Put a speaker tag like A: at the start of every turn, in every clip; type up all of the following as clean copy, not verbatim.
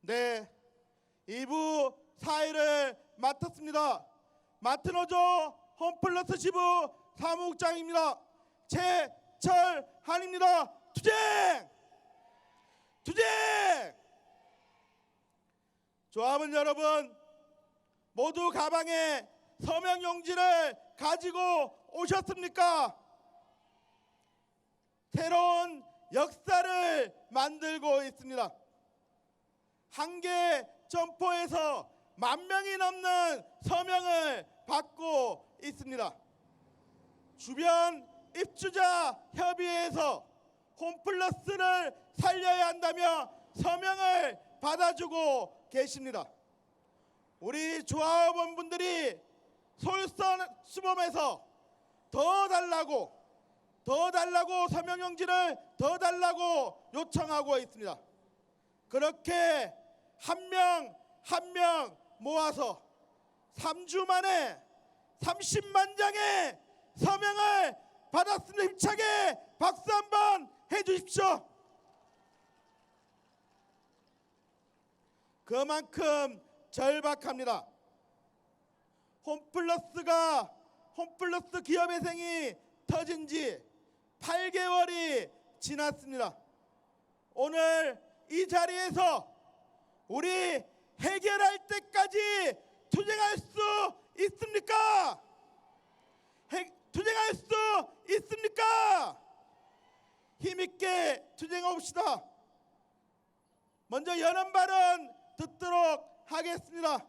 A: 네, 2부 사회를 맡았습니다. 맡은 어조 홈플러스 지부 사무국장입니다. 최철한입니다. 투쟁! 투쟁! 조합원 여러분, 모두 가방에 서명용지를 가지고 오셨습니까? 새로운 역사를 만들고 있습니다. 한개 점포에서 10,000명이 넘는 서명을 받고 있습니다. 주변 입주자 협의회에서 홈플러스를 살려야 한다며 서명을 받아주고 계십니다. 우리 조합원분들이 솔선수범해서 더 달라고 서명용지를 더 달라고 요청하고 있습니다. 그렇게 한 명 한 명 모아서 3주 만에 30만 장의 서명을 받았습니다. 힘차게 박수 한번 해주십시오. 그만큼 절박합니다. 홈플러스 기업회생이 터진 지 8개월이 지났습니다. 오늘 이 자리에서 우리 해결할 때까지 투쟁할 수 있습니까? 투쟁할 수 있습니까? 힘있게 투쟁해봅시다. 먼저 연원 발언 듣도록 하겠습니다.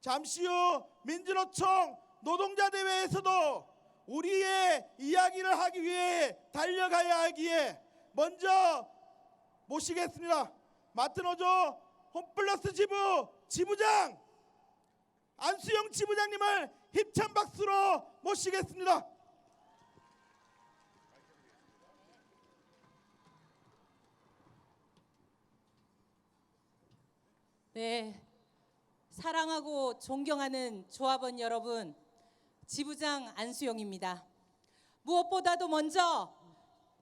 A: 잠시 후 민주노총 노동자대회에서도 우리의 이야기를 하기 위해 달려가야 하기에 먼저 모시겠습니다. 맡은 어조 홈플러스 지부 지부장 안수영 지부장님을 힘찬 박수로 모시겠습니다.
B: 네, 사랑하고 존경하는 조합원 여러분, 지부장 안수영입니다. 무엇보다도 먼저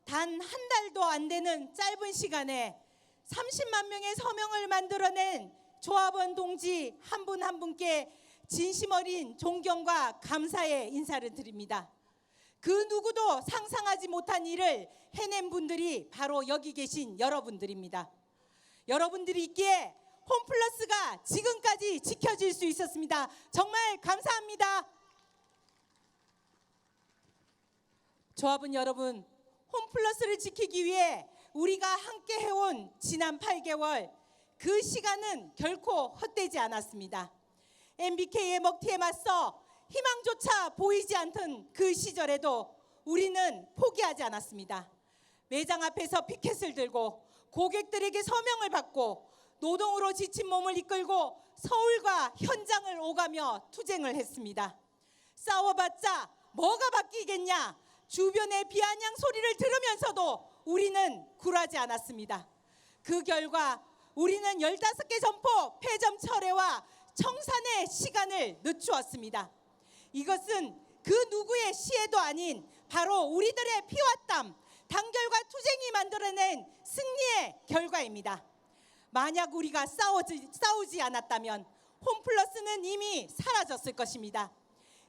B: 단 한 달도 안 되는 짧은 시간에 30만 명의 서명을 만들어낸 조합원 동지 한 분 한 분께 진심 어린 존경과 감사의 인사를 드립니다. 그 누구도 상상하지 못한 일을 해낸 분들이 바로 여기 계신 여러분들입니다. 여러분들이 있기에 홈플러스가 지금까지 지켜질 수 있었습니다. 정말 감사합니다. 조합원 여러분, 홈플러스를 지키기 위해 우리가 함께 해온 지난 8개월, 그 시간은 결코 헛되지 않았습니다. MBK의 먹튀에 맞서 희망조차 보이지 않던 그 시절에도 우리는 포기하지 않았습니다. 매장 앞에서 피켓을 들고 고객들에게 서명을 받고 노동으로 지친 몸을 이끌고 서울과 현장을 오가며 투쟁을 했습니다. 싸워봤자 뭐가 바뀌겠냐, 주변의 비아냥 소리를 들으면서도 우리는 굴하지 않았습니다. 그 결과 우리는 15개 점포 폐점 철회와 청산의 시간을 늦추었습니다. 이것은 그 누구의 시혜도 아닌 바로 우리들의 피와 땀, 단결과 투쟁이 만들어낸 승리의 결과입니다. 만약 우리가 싸우지 않았다면 홈플러스는 이미 사라졌을 것입니다.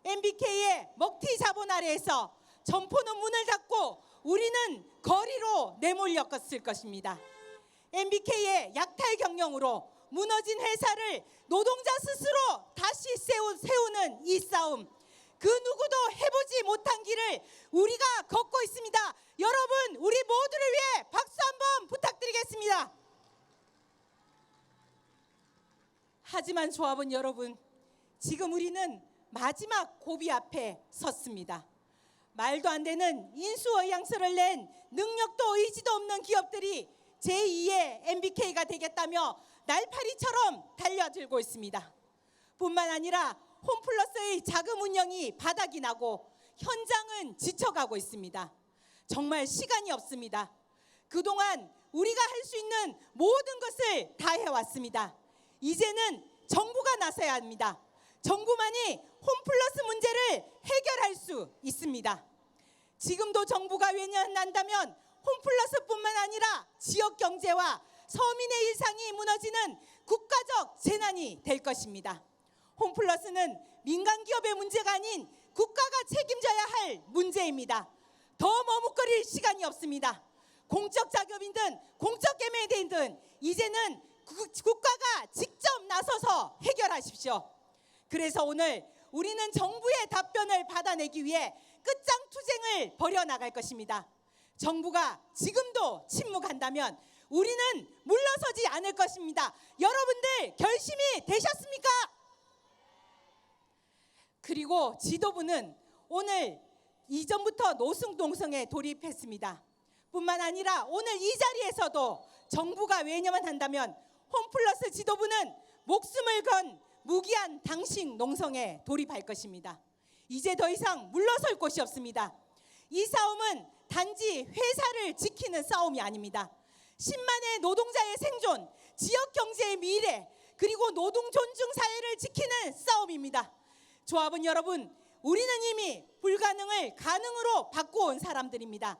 B: MBK의 먹튀 자본 아래에서 점포는 문을 닫고 우리는 거리로 내몰렸을 것입니다. MBK의 약탈 경영으로 무너진 회사를 노동자 스스로 다시 세우는 이 싸움, 그 누구도 해보지 못한 길을 우리가 걷고 있습니다. 여러분, 우리 모두를 위해 박수 한번 부탁드리겠습니다. 하지만 조합원 여러분, 지금 우리는 마지막 고비 앞에 섰습니다. 말도 안 되는 인수의향서를 낸 능력도 의지도 없는 기업들이 제2의 MBK가 되겠다며 날파리처럼 달려들고 있습니다. 뿐만 아니라 홈플러스의 자금 운영이 바닥이 나고 현장은 지쳐가고 있습니다. 정말 시간이 없습니다. 그동안 우리가 할 수 있는 모든 것을 다 해왔습니다. 이제는 정부가 나서야 합니다. 정부만이 홈플러스 문제를 해결할 수 있습니다. 지금도 정부가 외면한다면 홈플러스뿐만 아니라 지역 경제와 서민의 일상이 무너지는 국가적 재난이 될 것입니다. 홈플러스는 민간 기업의 문제가 아닌 국가가 책임져야 할 문제입니다. 더 머뭇거릴 시간이 없습니다. 공적 작업이든 공적 개매이든 이제는 국가가 직접 나서서 해결하십시오. 그래서 오늘 우리는 정부의 답변을 받아내기 위해 끝장 투쟁을 벌여나갈 것입니다. 정부가 지금도 침묵한다면 우리는 물러서지 않을 것입니다. 여러분들 결심이 되셨습니까? 그리고 지도부는 오늘 이전부터 노숙농성에 돌입했습니다. 뿐만 아니라 오늘 이 자리에서도 정부가 외면만 한다면 홈플러스 지도부는 목숨을 건 무기한 당식 농성에 돌입할 것입니다. 이제 더 이상 물러설 곳이 없습니다. 이 싸움은 단지 회사를 지키는 싸움이 아닙니다. 10만의 노동자의 생존, 지역 경제의 미래, 그리고 노동 존중 사회를 지키는 싸움입니다. 조합원 여러분, 우리는 이미 불가능을 가능으로 바꿔온 사람들입니다.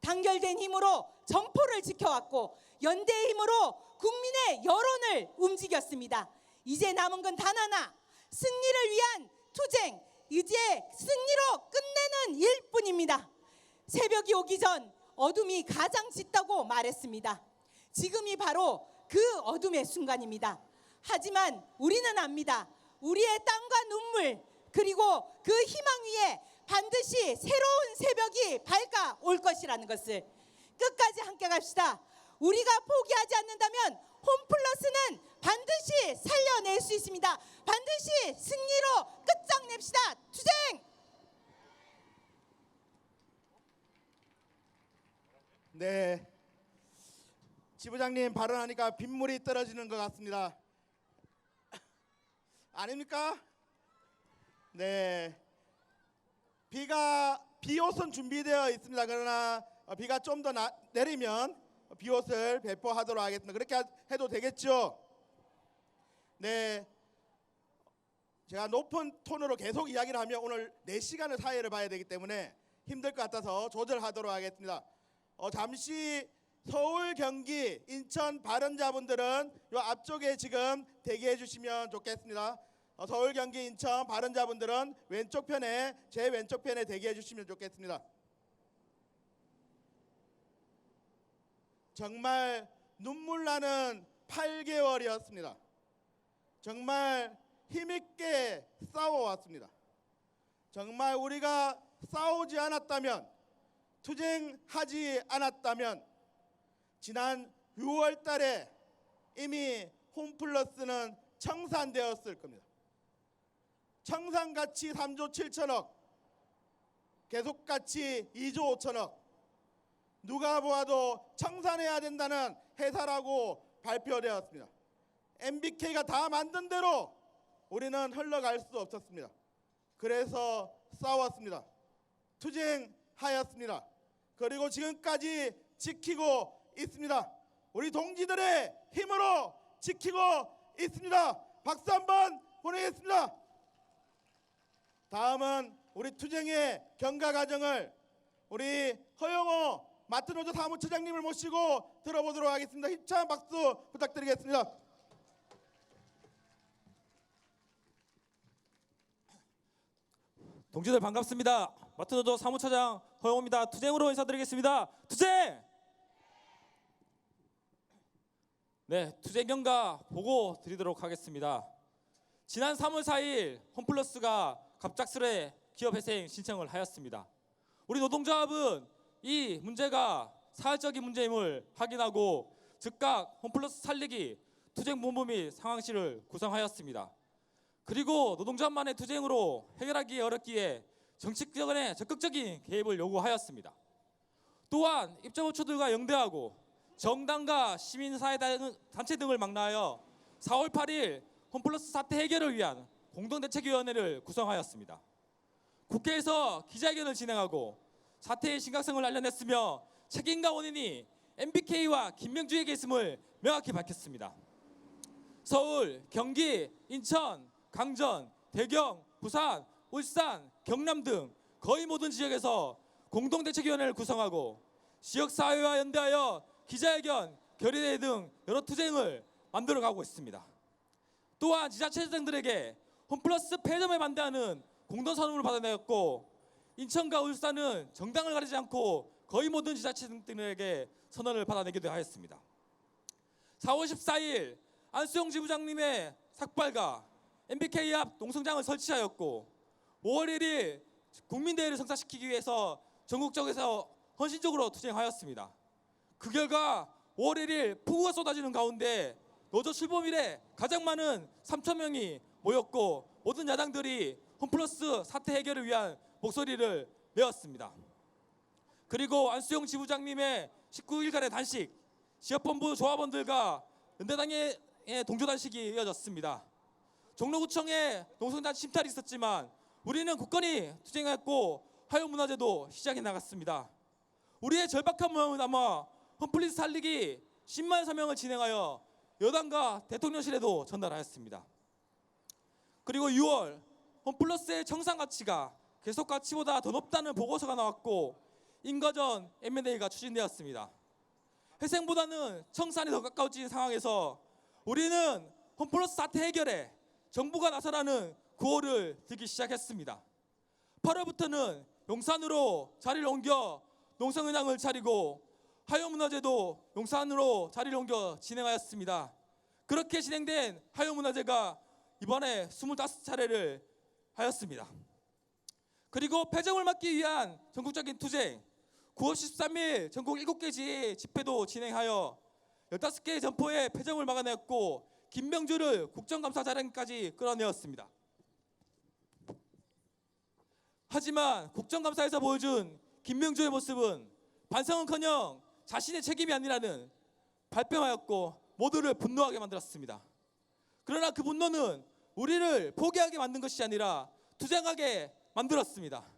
B: 단결된 힘으로 점포를 지켜왔고 연대의 힘으로 국민의 여론을 움직였습니다. 이제 남은 건 단 하나, 승리를 위한 투쟁, 이제 승리로 끝내는 일뿐입니다. 새벽이 오기 전 어둠이 가장 짙다고 말했습니다. 지금이 바로 그 어둠의 순간입니다. 하지만 우리는 압니다. 우리의 땀과 눈물 그리고 그 희망 위에 반드시 새로운 새벽이 밝아올 것이라는 것을 끝까지 함께 갑시다. 우리가 포기하지 않는다면 홈플러스는 반드시 살려낼 수 있습니다. 반드시 승리로 끝장냅시다. 투쟁!
A: 네, 지부장님 발언하니까 빗물이 떨어지는 것 같습니다. 아닙니까? 네, 비옷은 준비되어 있습니다. 그러나 비가 좀 더 내리면 비옷을 배포하도록 하겠습니다. 그렇게 해도 되겠죠? 네, 제가 높은 톤으로 계속 이야기를 하면 오늘 4시간을 사회를 봐야 되기 때문에 힘들 것 같아서 조절하도록 하겠습니다. 잠시 서울, 경기, 인천 발언자분들은 요 앞쪽에 지금 대기해 주시면 좋겠습니다. 서울, 경기, 인천 발언자분들은 왼쪽 편에, 제 왼쪽 편에 대기해 주시면 좋겠습니다. 정말 눈물 나는 8개월이었습니다. 정말 힘있게 싸워왔습니다. 정말 우리가 싸우지 않았다면, 투쟁하지 않았다면 지난 6월 달에 이미 홈플러스는 청산되었을 겁니다. 청산가치 3조 7천억, 계속가치 2조 5천억, 누가 보아도 청산해야 된다는 회사라고 발표되었습니다. MBK가 다 만든 대로 우리는 흘러갈 수 없었습니다. 그래서 싸웠습니다. 투쟁하였습니다. 그리고 지금까지 지키고 있습니다. 우리 동지들의 힘으로 지키고 있습니다. 박수 한번 보내겠습니다. 다음은 우리 투쟁의 경과 과정을 우리 허영호 마트노조 사무처장님을 모시고 들어보도록 하겠습니다. 힘찬 박수 부탁드리겠습니다.
C: 동지들 반갑습니다. 마트노조 사무처장 허영호입니다. 투쟁으로 인사드리겠습니다. 투쟁! 네, 투쟁 경과 보고 드리도록 하겠습니다. 지난 3월 4일 홈플러스가 갑작스레 기업회생 신청을 하였습니다. 우리 노동조합은 이 문제가 사회적인 문제임을 확인하고 즉각 홈플러스 살리기 투쟁본부 및 상황실을 구성하였습니다. 그리고 노동조합만의 투쟁으로 해결하기 어렵기에 정치권의 적극적인 개입을 요구하였습니다. 또한 입장호초들과 영대하고 정당과 시민사회 단체 등을 망라하여 4월 8일 홈플러스 사태 해결을 위한 공동대책위원회를 구성하였습니다. 국회에서 기자회견을 진행하고 사태의 심각성을 알려냈으며 책임과 원인이 MBK와 김명주에게 있음을 명확히 밝혔습니다. 서울, 경기, 인천, 강전, 대경, 부산, 울산, 경남 등 거의 모든 지역에서 공동대책위원회를 구성하고 지역사회와 연대하여 기자회견, 결의대 등 여러 투쟁을 만들어가고 있습니다. 또한 지자체장들에게 홈플러스 폐점에 반대하는 공동선언을 받아내었고, 인천과 울산은 정당을 가리지 않고 거의 모든 지자체장들에게 선언을 받아내기도 하였습니다. 4월 14일 안수용 지부장님의 삭발과 MBK 앞 농성장을 설치하였고, 5월 1일 국민대회를 성사시키기 위해서 전국적에서 헌신적으로 투쟁하였습니다. 그 결과 5월 1일 폭우가 쏟아지는 가운데 노조 출범일에 가장 많은 3,000명이 모였고, 모든 야당들이 홈플러스 사태 해결을 위한 목소리를 내었습니다. 그리고 안수용 지부장님의 19일간의 단식, 지역본부 조합원들과 연대당의 동조단식이 이어졌습니다. 종로구청에 농성장 침탈이 있었지만 우리는 굳건히 투쟁했고 화요문화제도 시작해 나갔습니다. 우리의 절박한 마음을 담아 홈플러스 살리기 10만 서명을 진행하여 여당과 대통령실에도 전달하였습니다. 그리고 6월 홈플러스의 정상 가치가 계속 가치보다 더 높다는 보고서가 나왔고, 인거전 M&A가 추진되었습니다. 회생보다는 청산이 더 가까워진 상황에서 우리는 홈플러스 사태 해결에 정부가 나서라는 구호를 들기 시작했습니다. 8월부터는 용산으로 자리를 옮겨 농성은행을 차리고, 화요문화제도 용산으로 자리를 옮겨 진행하였습니다. 그렇게 진행된 화요문화제가 이번에 25차례를 하였습니다. 그리고 폐점을 막기 위한 전국적인 투쟁, 9월 13일 전국 7개 지의 집회도 진행하여 15개의 점포의 폐점을 막아냈고, 김명주를 국정감사장까지 끌어내었습니다. 하지만 국정감사에서 보여준 김명주의 모습은 반성은커녕 자신의 책임이 아니라는 발뺌하였고 모두를 분노하게 만들었습니다. 그러나 그 분노는 우리를 포기하게 만든 것이 아니라 투쟁하게 만들었습니다.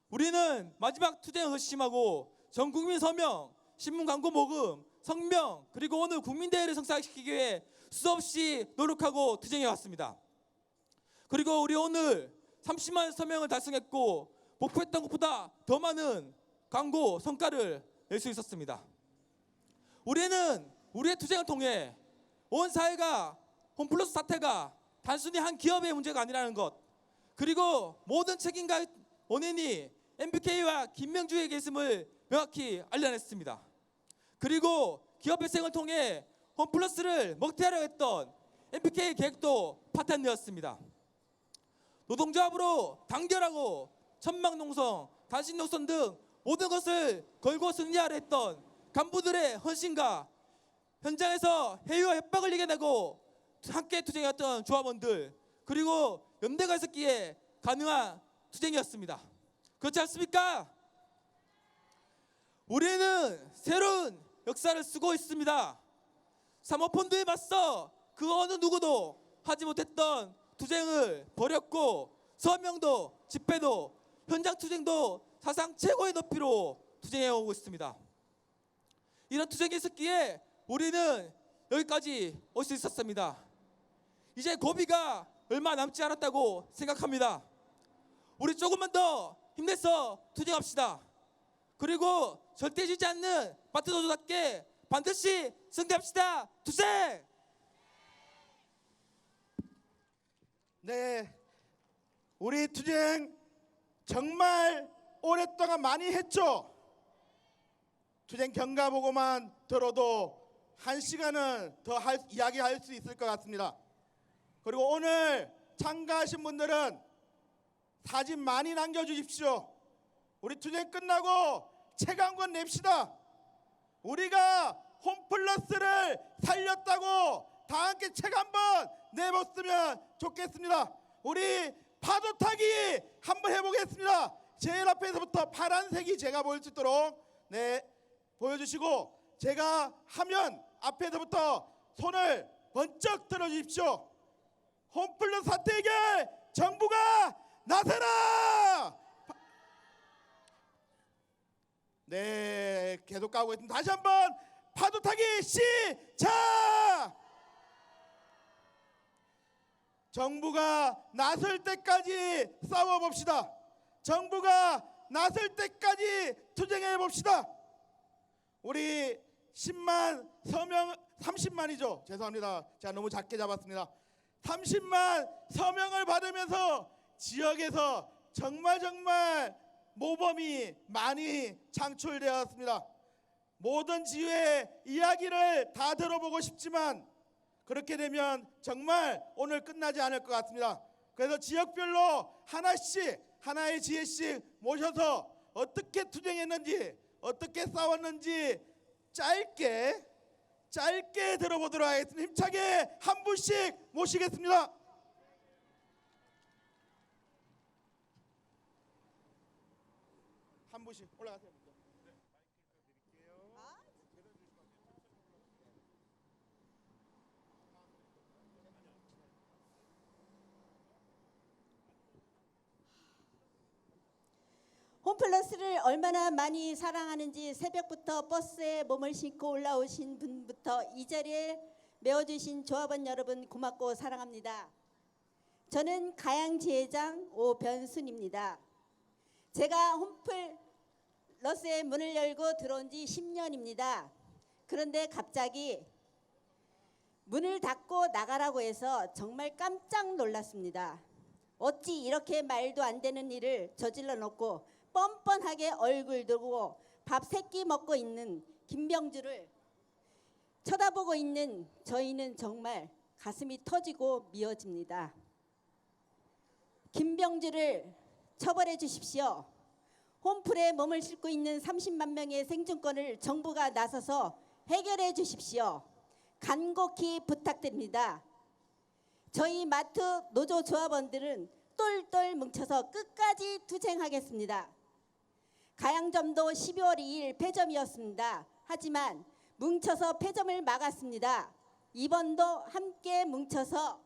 C: 우리는 마지막 투쟁을 결심하고 전 국민 서명, 신문 광고 모금, 성명, 그리고 오늘 국민대회를 성사시키기 위해 수없이 노력하고 투쟁해 왔습니다. 그리고 우리 오늘 30만 서명을 달성했고, 목표했던 것보다 더 많은 광고 성과를 낼 수 있었습니다. 우리는 우리의 투쟁을 통해 온 사회가 홈플러스 사태가 단순히 한 기업의 문제가 아니라는 것, 그리고 모든 책임과 원인이 MBK와 김명주에게 있음을 명확히 알려냈습니다. 그리고 기업 회생을 통해 홈플러스를 먹튀하려 했던 MBK 계획도 파탄되었습니다. 노동조합으로 단결하고 천막농성, 단식농성 등 모든 것을 걸고 승리하려 했던 간부들의 헌신과 현장에서 해유와 협박을 이겨내고 함께 투쟁했던 조합원들, 그리고 연대가 있었기에 가능한 투쟁이었습니다. 그렇지 않습니까? 우리는 새로운 역사를 쓰고 있습니다. 사모펀드에 맞서 그 어느 누구도 하지 못했던 투쟁을 벌였고, 서명도 집회도 현장 투쟁도 사상 최고의 높이로 투쟁해오고 있습니다. 이런 투쟁이 있었기에 우리는 여기까지 올 수 있었습니다. 이제 고비가 얼마 남지 않았다고 생각합니다. 우리 조금만 더 힘내서 투쟁합시다. 그리고 절대 지지 않는 마트노조답게 반드시 승리합시다. 투쟁!
A: 네, 우리 투쟁 정말 오랫동안 많이 했죠. 투쟁 경과보고만 들어도 1시간은 더 이야기할 수 있을 것 같습니다. 그리고 오늘 참가하신 분들은 사진 많이 남겨주십시오. 우리 투쟁 끝나고 책 한 권 냅시다. 우리가 홈플러스를 살렸다고 다 함께 책 한번 내봤으면 좋겠습니다. 우리 파도 타기 한번 해보겠습니다. 제일 앞에서부터 파란색이 제가 보일 수 있도록 보여주시고, 제가 하면 앞에서부터 손을 번쩍 들어주십시오. 홈플러스 사태 해결 정부가 나서라! 네, 계속 가고 있습니다. 다시 한번 파도 타기 시작! 정부가 나설 때까지 싸워봅시다. 정부가 나설 때까지 투쟁해봅시다. 우리 10만 서명, 30만이죠. 죄송합니다. 제가 너무 작게 잡았습니다. 30만 서명을 받으면서 지역에서 정말 모범이 많이 창출되었습니다. 모든 지회의 이야기를 다 들어보고 싶지만 그렇게 되면 정말 오늘 끝나지 않을 것 같습니다. 그래서 지역별로 하나씩 하나의 지혜씩 모셔서 어떻게 투쟁했는지 어떻게 싸웠는지 짧게 들어보도록 하겠습니다. 힘차게 한 분씩 모시겠습니다. 한 분씩 올라가세요.
D: 홈플러스를 얼마나 많이 사랑하는지 새벽부터 버스에 몸을 싣고 올라오신 분부터 이 자리에 메워주신 조합원 여러분 고맙고 사랑합니다. 저는 가양지회장 오변순입니다. 제가 홈플러스의 문을 열고 들어온 지 10년입니다. 그런데 갑자기 문을 닫고 나가라고 해서 정말 깜짝 놀랐습니다. 어찌 이렇게 말도 안 되는 일을 저질러 놓고 뻔뻔하게 얼굴 들고 밥 3끼 먹고 있는 김병주를 쳐다보고 있는 저희는 정말 가슴이 터지고 미어집니다. 김병주를 처벌해 주십시오. 홈플에 몸을 싣고 있는 30만 명의 생존권을 정부가 나서서 해결해 주십시오. 간곡히 부탁드립니다. 저희 마트 노조 조합원들은 똘똘 뭉쳐서 끝까지 투쟁하겠습니다. 가양점도 12월 2일 폐점이었습니다. 하지만 뭉쳐서 폐점을 막았습니다. 이번도 함께 뭉쳐서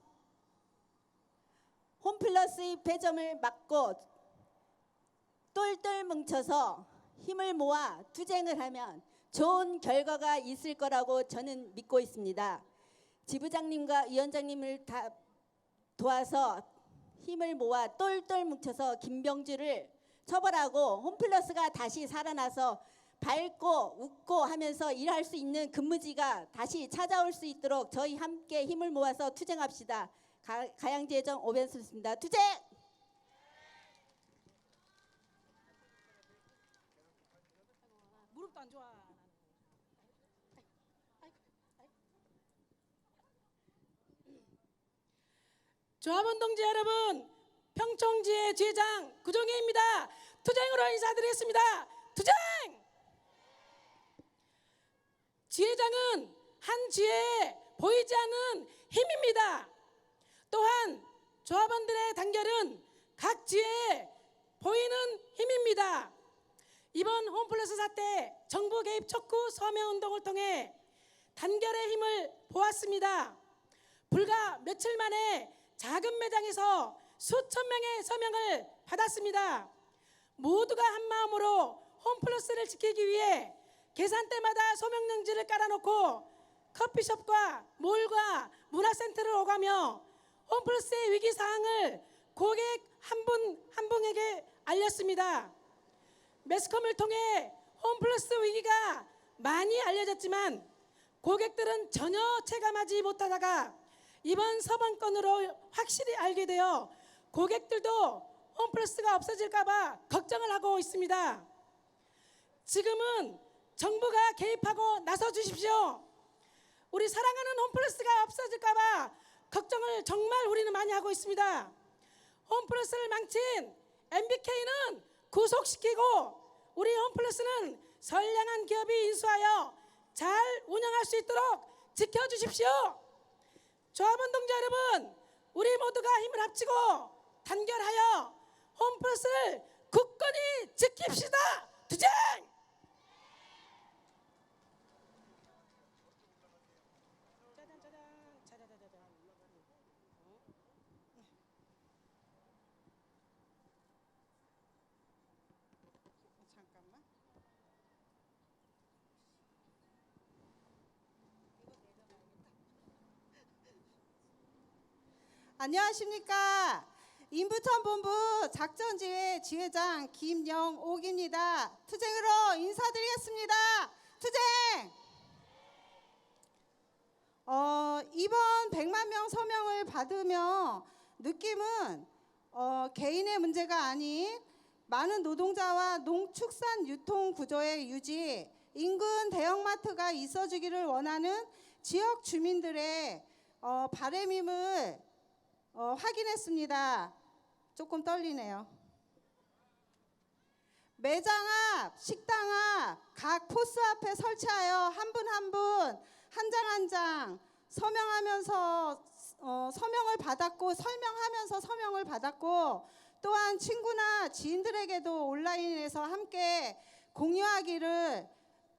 D: 홈플러스의 폐점을 막고 똘똘 뭉쳐서 힘을 모아 투쟁을 하면 좋은 결과가 있을 거라고 저는 믿고 있습니다. 지부장님과 위원장님을 다 도와서 힘을 모아 똘똘 뭉쳐서 김병주를 처벌하고 홈플러스가 다시 살아나서 밝고 웃고 하면서 일할 수 있는 근무지가 다시 찾아올 수 있도록 저희 함께 힘을 모아서 투쟁합시다. 가양지회장 오변순입니다. 투쟁!
B: 무릎도 안 좋아.
E: 조합원 동지 여러분, 평촌지회 지회장 구종희입니다. 투쟁으로 인사드리겠습니다. 투쟁! 지회장은 한 지회에 보이지 않는 힘입니다. 또한 조합원들의 단결은 각 지회에 보이는 힘입니다. 이번 홈플러스 사태 정부 개입 촉구 서명운동을 통해 단결의 힘을 보았습니다. 불과 며칠 만에 작은 매장에서 수천 명의 서명을 받았습니다. 모두가 한마음으로 홈플러스를 지키기 위해 계산대마다 소명용지를 깔아놓고 커피숍과 몰과 문화센터를 오가며 홈플러스의 위기사항을 고객 한 분 한 분에게 알렸습니다. 매스컴을 통해 홈플러스 위기가 많이 알려졌지만 고객들은 전혀 체감하지 못하다가 이번 서방건으로 확실히 알게 되어 고객들도 홈플러스가 없어질까 봐 걱정을 하고 있습니다. 지금은 정부가 개입하고 나서 주십시오. 우리 사랑하는 홈플러스가 없어질까 봐 걱정을 정말 우리는 많이 하고 있습니다. 홈플러스를 망친 MBK는 구속시키고 우리 홈플러스는 선량한 기업이 인수하여 잘 운영할 수 있도록 지켜주십시오. 조합원 동지 여러분, 우리 모두가 힘을 합치고 단결하여 홈플러스를 굳건히 지킵시다. 투쟁!
B: 잠깐만.
F: 안녕하십니까. 인부천본부 작전지회 지회장 김영옥입니다. 투쟁으로 인사드리겠습니다. 투쟁! 이번 100만 명 서명을 받으며 느낌은 개인의 문제가 아닌 많은 노동자와 농축산 유통 구조의 유지, 인근 대형마트가 있어주기를 원하는 지역 주민들의 바람임을 확인했습니다. 조금 떨리네요. 매장 앞, 식당 앞, 각 포스 앞에 설치하여 한 분 한 분, 한 장 한 장 서명하면서 서명을 받았고 설명하면서 서명을 받았고 또한 친구나 지인들에게도 온라인에서 함께 공유하기를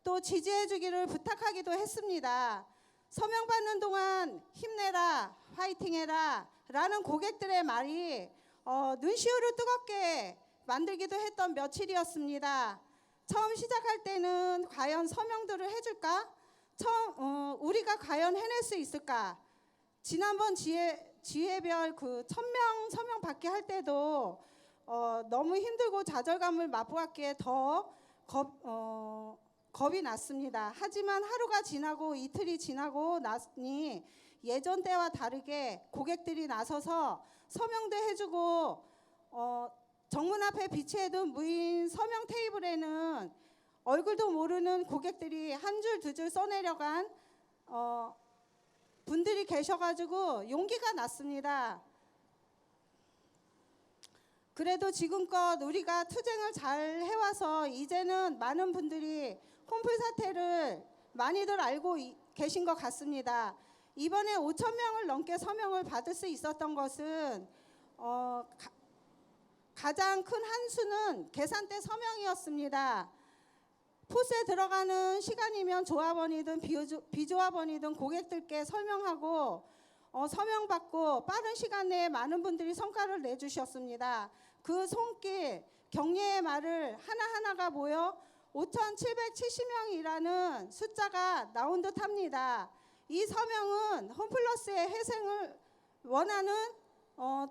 F: 또 지지해주기를 부탁하기도 했습니다. 서명 받는 동안 힘내라, 화이팅해라 라는 고객들의 말이 눈시울을 뜨겁게 만들기도 했던 며칠이었습니다. 처음 시작할 때는 과연 서명들을 해줄까? 우리가 과연 해낼 수 있을까? 지난번 지회별 그 1000명 서명 받기 할 때도 너무 힘들고 좌절감을 맛보았기에 더 겁이 났습니다. 하지만 하루가 지나고 이틀이 지나고 나니 예전 때와 다르게 고객들이 나서서 서명도 해주고 정문 앞에 비치해둔 무인 서명 테이블에는 얼굴도 모르는 고객들이 한 줄 두 줄 써내려간 분들이 계셔가지고 용기가 났습니다. 그래도 지금껏 우리가 투쟁을 잘 해와서 이제는 많은 분들이 홈플 사태를 많이들 알고 계신 것 같습니다. 이번에 5,000명을 넘게 서명을 받을 수 있었던 것은 가장 큰 한 수는 계산대 서명이었습니다. 포스에 들어가는 시간이면 조합원이든 비조합원이든 고객들께 설명하고 서명받고 빠른 시간 내에 많은 분들이 성과를 내주셨습니다. 그 손길, 격려의 말을 하나하나가 모여 5,770명이라는 숫자가 나온 듯합니다. 이 서명은 홈플러스의 회생을 원하는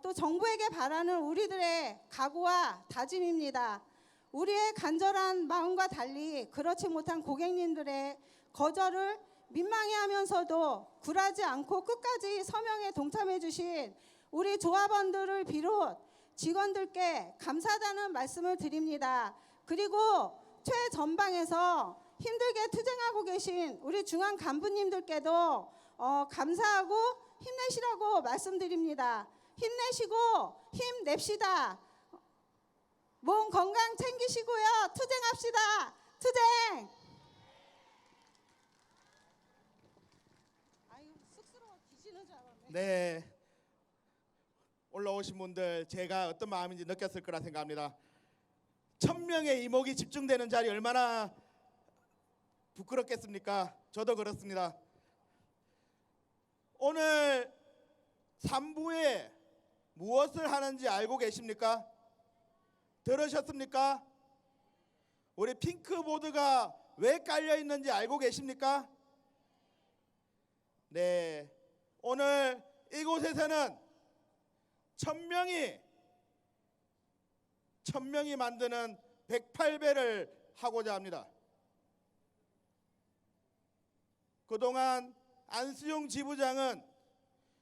F: 또 정부에게 바라는 우리들의 각오와 다짐입니다. 우리의 간절한 마음과 달리 그렇지 못한 고객님들의 거절을 민망해하면서도 굴하지 않고 끝까지 서명에 동참해 주신 우리 조합원들을 비롯 직원들께 감사하다는 말씀을 드립니다. 그리고 최전방에서 힘들게 투쟁하고 계신 우리 중앙 간부님들께도 감사하고 힘내시라고 말씀드립니다. 힘내시고 힘냅시다. 몸 건강 챙기시고요. 투쟁합시다. 투쟁. 아유 쑥스러워 뒤지는 줄 알았네.
A: 네, 올라오신 분들 제가 어떤 마음인지 느꼈을 거라 생각합니다. 1000명의 이목이 집중되는 자리 얼마나 부끄럽겠습니까? 저도 그렇습니다. 오늘 3부에 무엇을 하는지 알고 계십니까? 들으셨습니까? 우리 핑크보드가 왜 깔려 있는지 알고 계십니까? 네, 오늘 이곳에서는 1000명이 만드는 108배를 하고자 합니다. 그동안 안수용 지부장은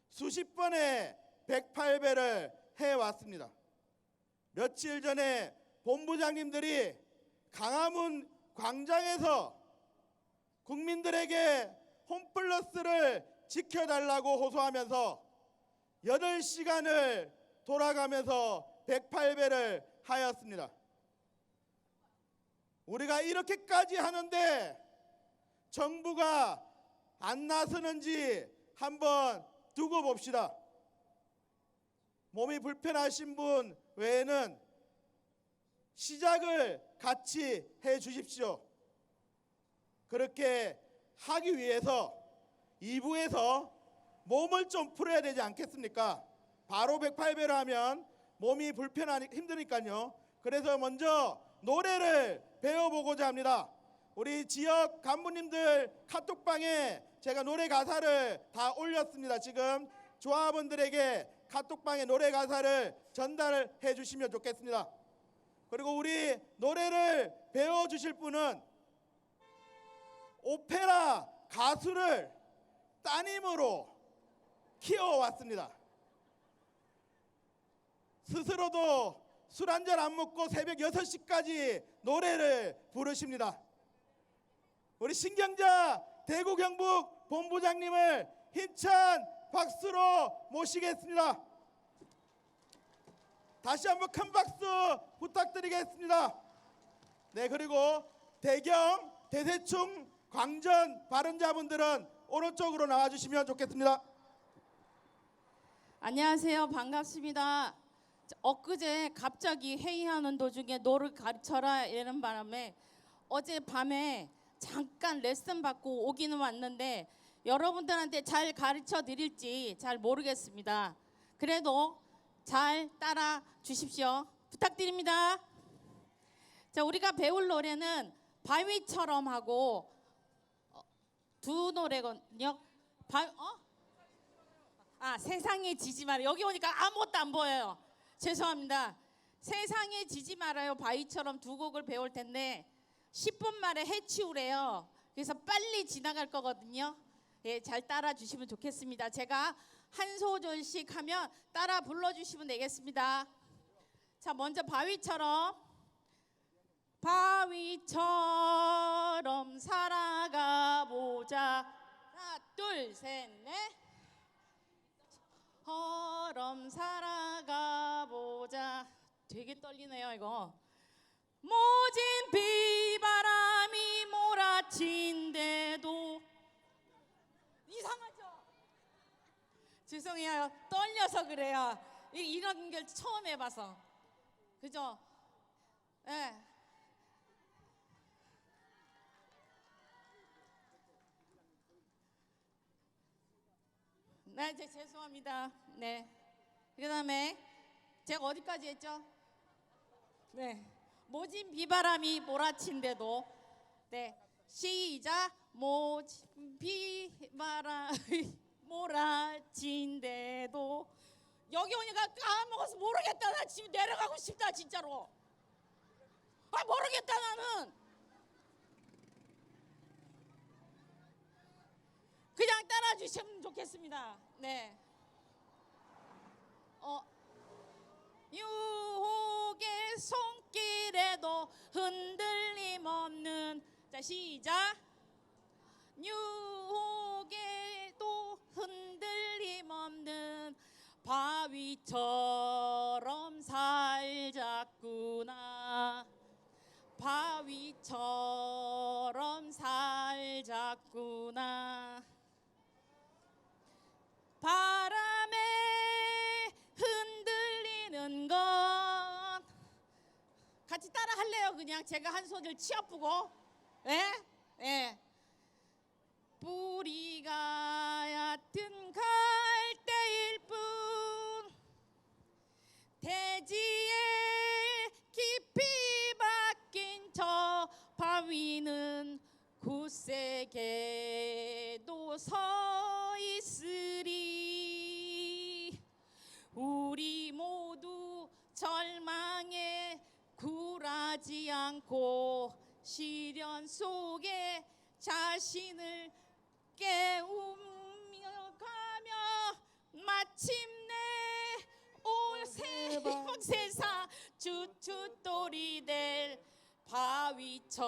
A: 수십 번의 108배를 해왔습니다. 며칠 전에 본부장님들이 강화문 광장에서 국민들에게 홈플러스를 지켜달라고 호소하면서 8시간을 돌아가면서 108배를 하였습니다. 우리가 이렇게까지 하는데 정부가 안 나서는지 한번 두고 봅시다. 몸이 불편하신 분 외에는 시작을 같이 해 주십시오. 그렇게 하기 위해서 2부에서 몸을 좀 풀어야 되지 않겠습니까? 바로 108배를 하면 몸이 힘드니까요. 그래서 먼저 노래를 배워보고자 합니다. 우리 지역 간부님들 카톡방에 제가 노래 가사를 다 올렸습니다. 지금 조합원들에게 카톡방에 노래 가사를 전달해 주시면 좋겠습니다. 그리고 우리 노래를 배워주실 분은 오페라 가수를 따님으로 키워왔습니다. 스스로도 술 한 잔 안 먹고 새벽 6시까지 노래를 부르십니다. 우리 신경자 대구 경북 본부장님을 힘찬 박수로 모시겠습니다. 다시 한번 큰 박수 부탁드리겠습니다. 네, 그리고 대경, 대세충, 광전 발언자분들은 오른쪽으로 나와주시면 좋겠습니다.
G: 안녕하세요. 반갑습니다. 엊그제 갑자기 회의하는 도중에 노를 가르쳐라 이러는 바람에 어젯밤에 잠깐 레슨 받고 오기는 왔는데 여러분들한테 잘 가르쳐 드릴지 잘 모르겠습니다. 그래도 잘 따라 주십시오. 부탁드립니다. 자, 우리가 배울 노래는 바위처럼 하고 두 노래거든요. 세상에 지지 마라. 여기 오니까 아무것도 안 보여요. 죄송합니다. 세상에 지지 말아요. 바위처럼 두 곡을 배울 텐데 10분 만에 해치우래요. 그래서 빨리 지나갈 거거든요. 예, 잘 따라 주시면 좋겠습니다. 제가 한 소절씩 하면 따라 불러주시면 되겠습니다. 자, 먼저 바위처럼 살아가 보자. 하나, 둘, 셋, 넷. 처럼 살아가 보자. 되게 떨리네요, 이거. 모진 비바람이 몰아친데도 이상하죠? 죄송해요. 떨려서 그래요. 이런 걸 처음 해봐서. 그죠? 예. 네, 이제 죄송합니다. 네. 그다음에 제가 어디까지 했죠? 네. 모진 비바람이 몰아친데도. 네. 시작. 모진 비바람이 몰아친데도. 여기 오니까 까먹어서 모르겠다. 나 지금 내려가고 싶다 진짜로. 모르겠다 나는. 그냥 따라 주시면 좋겠습니다. 네. 유혹의 손길에도 흔들림 없는. 자, 시작. 유혹에도 흔들림 없는 바위처럼 살자꾸나. 바위처럼 살자꾸나. 바람에 흔들리는 것. 같이 따라 할래요? 그냥 제가 한 소절 치어쁘고. 예? 예. 뿌리가 얕은 갈대일 뿐 대지에 깊이 박힌 저 바위는 굳세게도 서 있으리. 우리 모두 절망에 굴하지 않고 시련 속에 자신을 깨우며 가며 마침내 올 세상 주춧돌이 될 바위처럼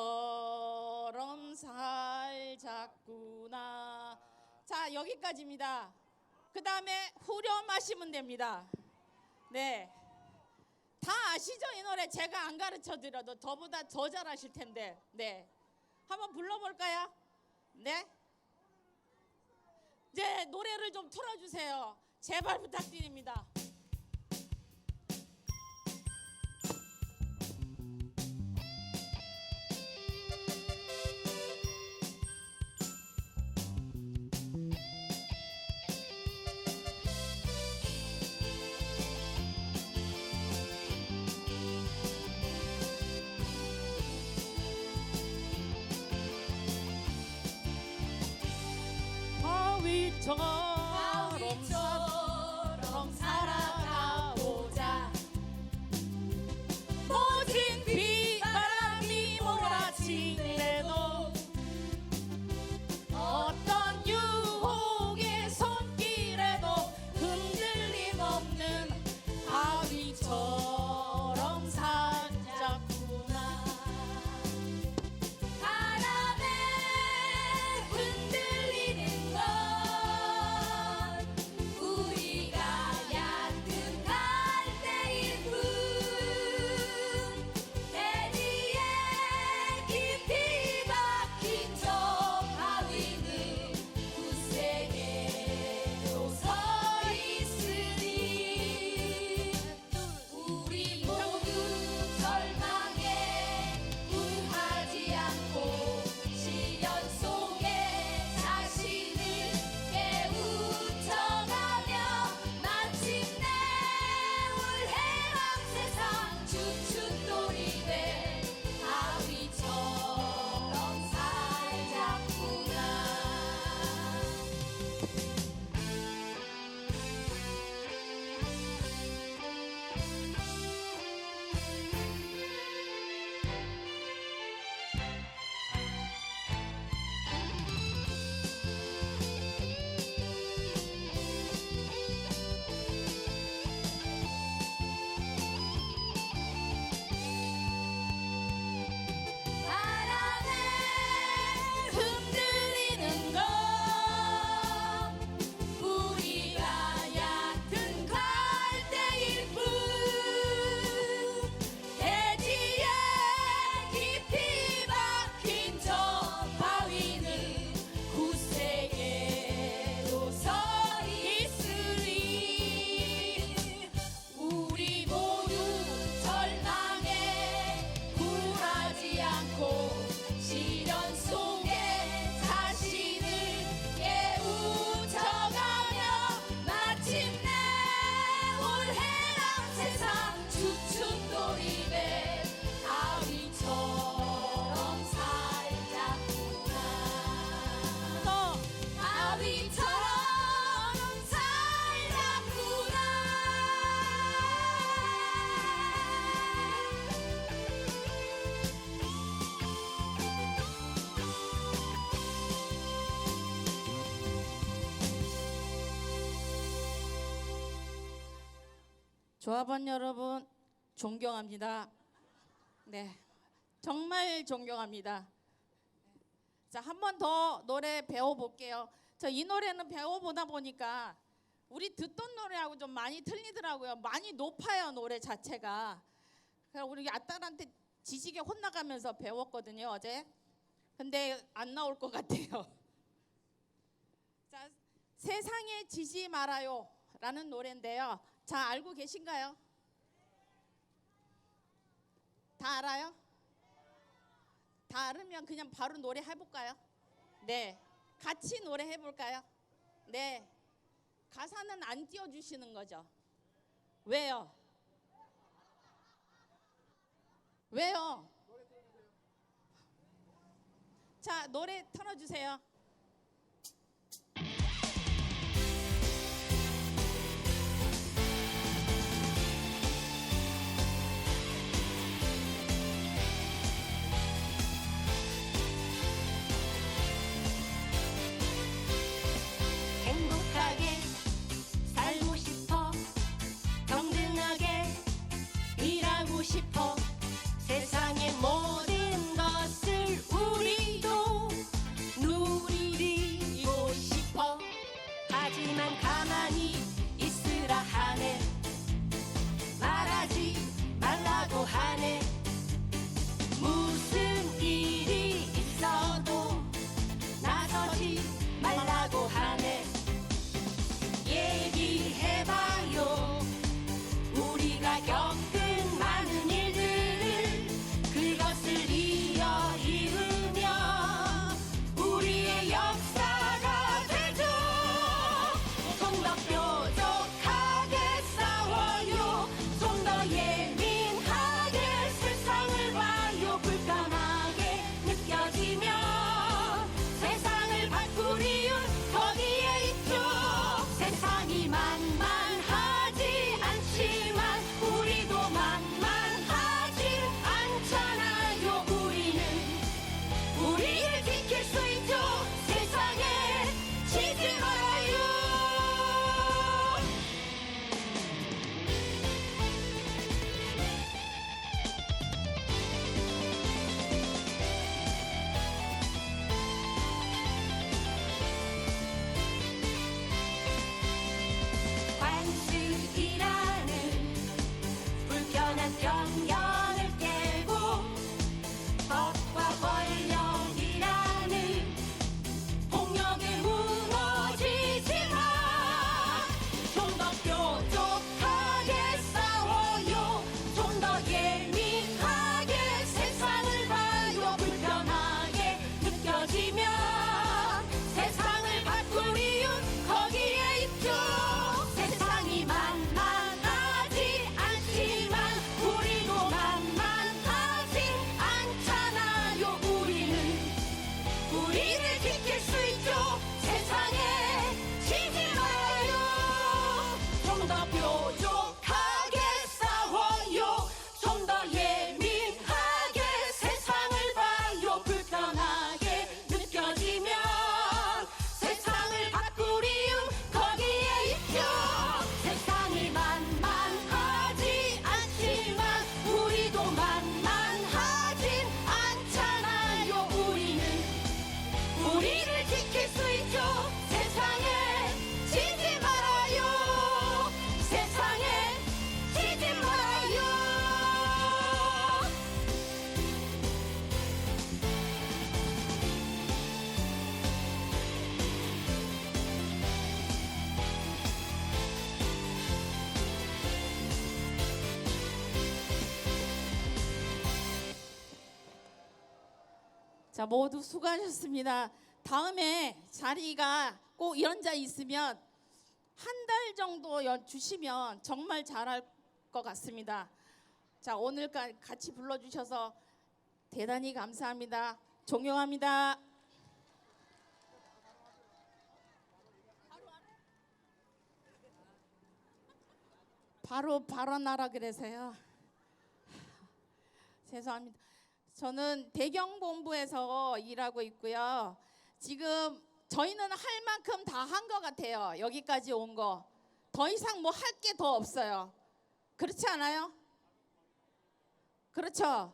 G: 살자꾸나. 자, 여기까지입니다. 그 다음에 후렴하시면 됩니다. 네, 다 아시죠? 이 노래 제가 안 가르쳐 드려도 저보다 더 잘하실 텐데. 네, 한번 불러볼까요? 네, 이제 노래를 좀 틀어주세요. 제발 부탁드립니다. 바위처럼 살아가보자. 모진 비바람이 몰아치네도 어떤 유혹의 손길에도 흔들림 없는 바위처럼 조합원 여러분 존경합니다. 네, 정말 존경합니다. 자, 한 번 더 노래 배워볼게요. 저 이 노래는 배워보다 보니까 우리 듣던 노래하고 좀 많이 틀리더라고요. 많이 높아요, 노래 자체가. 그래서 우리 아딸한테 지지게 혼나가면서 배웠거든요, 어제. 근데 안 나올 것 같아요. 자, 세상에 지지 말아요 라는 노래인데요. 자, 알고 계신가요? 다 알아요? 다 알으면 그냥 바로 노래 해볼까요? 네, 같이 노래 해볼까요? 네, 가사는 안 띄워주시는 거죠? 왜요? 왜요? 자, 노래 틀어주세요.
H: 행복하게 살고 싶어 평등하게 일하고 싶어 세상의 모든 것을 우리도 누리고 싶어 하지만 가만히 있으라 하네 말하지 말라고 하네 무슨 일이 있어도 나서지 말라고 하네 얘기해봐요 우리가 겪은 많은 일들을 그것을 이어이으며 우리의 역사가 되죠 좀 더 뾰족하게 싸워요 좀 더 예민하게 세상을 봐요 불편하게 느껴지면 세상을 바꾸리운 거기에 있죠 세상이 만만하지 않지만 우리도 만만하지 않잖아요 우리를 지킬 수 있죠 세상에 지지 말아요 관습이라는 불편한 편견을 깨고 법과 권력이라는 폭력에 무너지지만 좀 더 뾰족하게 싸워요 좀 더 예민하게 세상을 봐요 불편하게 느껴지면 세상을 바꾸리운 거기에 있죠 세상이 만만하지 않지만 우리도 만만하지 않잖아요 우리를 지킬 수 있죠 세상에 지지 말아요 좀 더 뾰족하게 싸워요 좀 더 예민하게 세상을 봐요 불편하게 느껴지면 세상을 바꾸리운 거기에 있죠 세상이 만만하지 않지만 우리도 만만하진 않잖아요 우리를 지킬 수 있죠 세상에 지지 말아요 세상에 지지 말아요
G: 자, 모두 수고하셨습니다. 다음에 자리가 꼭 이런 자리 있으면 한 달 정도 주시면 정말 잘할 것 같습니다. 자, 오늘 같이 불러주셔서 대단히 감사합니다. 존경합니다. 바로 발언하라 그래서요. 죄송합니다. 저는 대경본부에서 일하고 있고요. 지금 저희는 할 만큼 다 한 것 같아요. 여기까지 온 거. 더 이상 뭐 할 게 더 없어요. 그렇지 않아요? 그렇죠.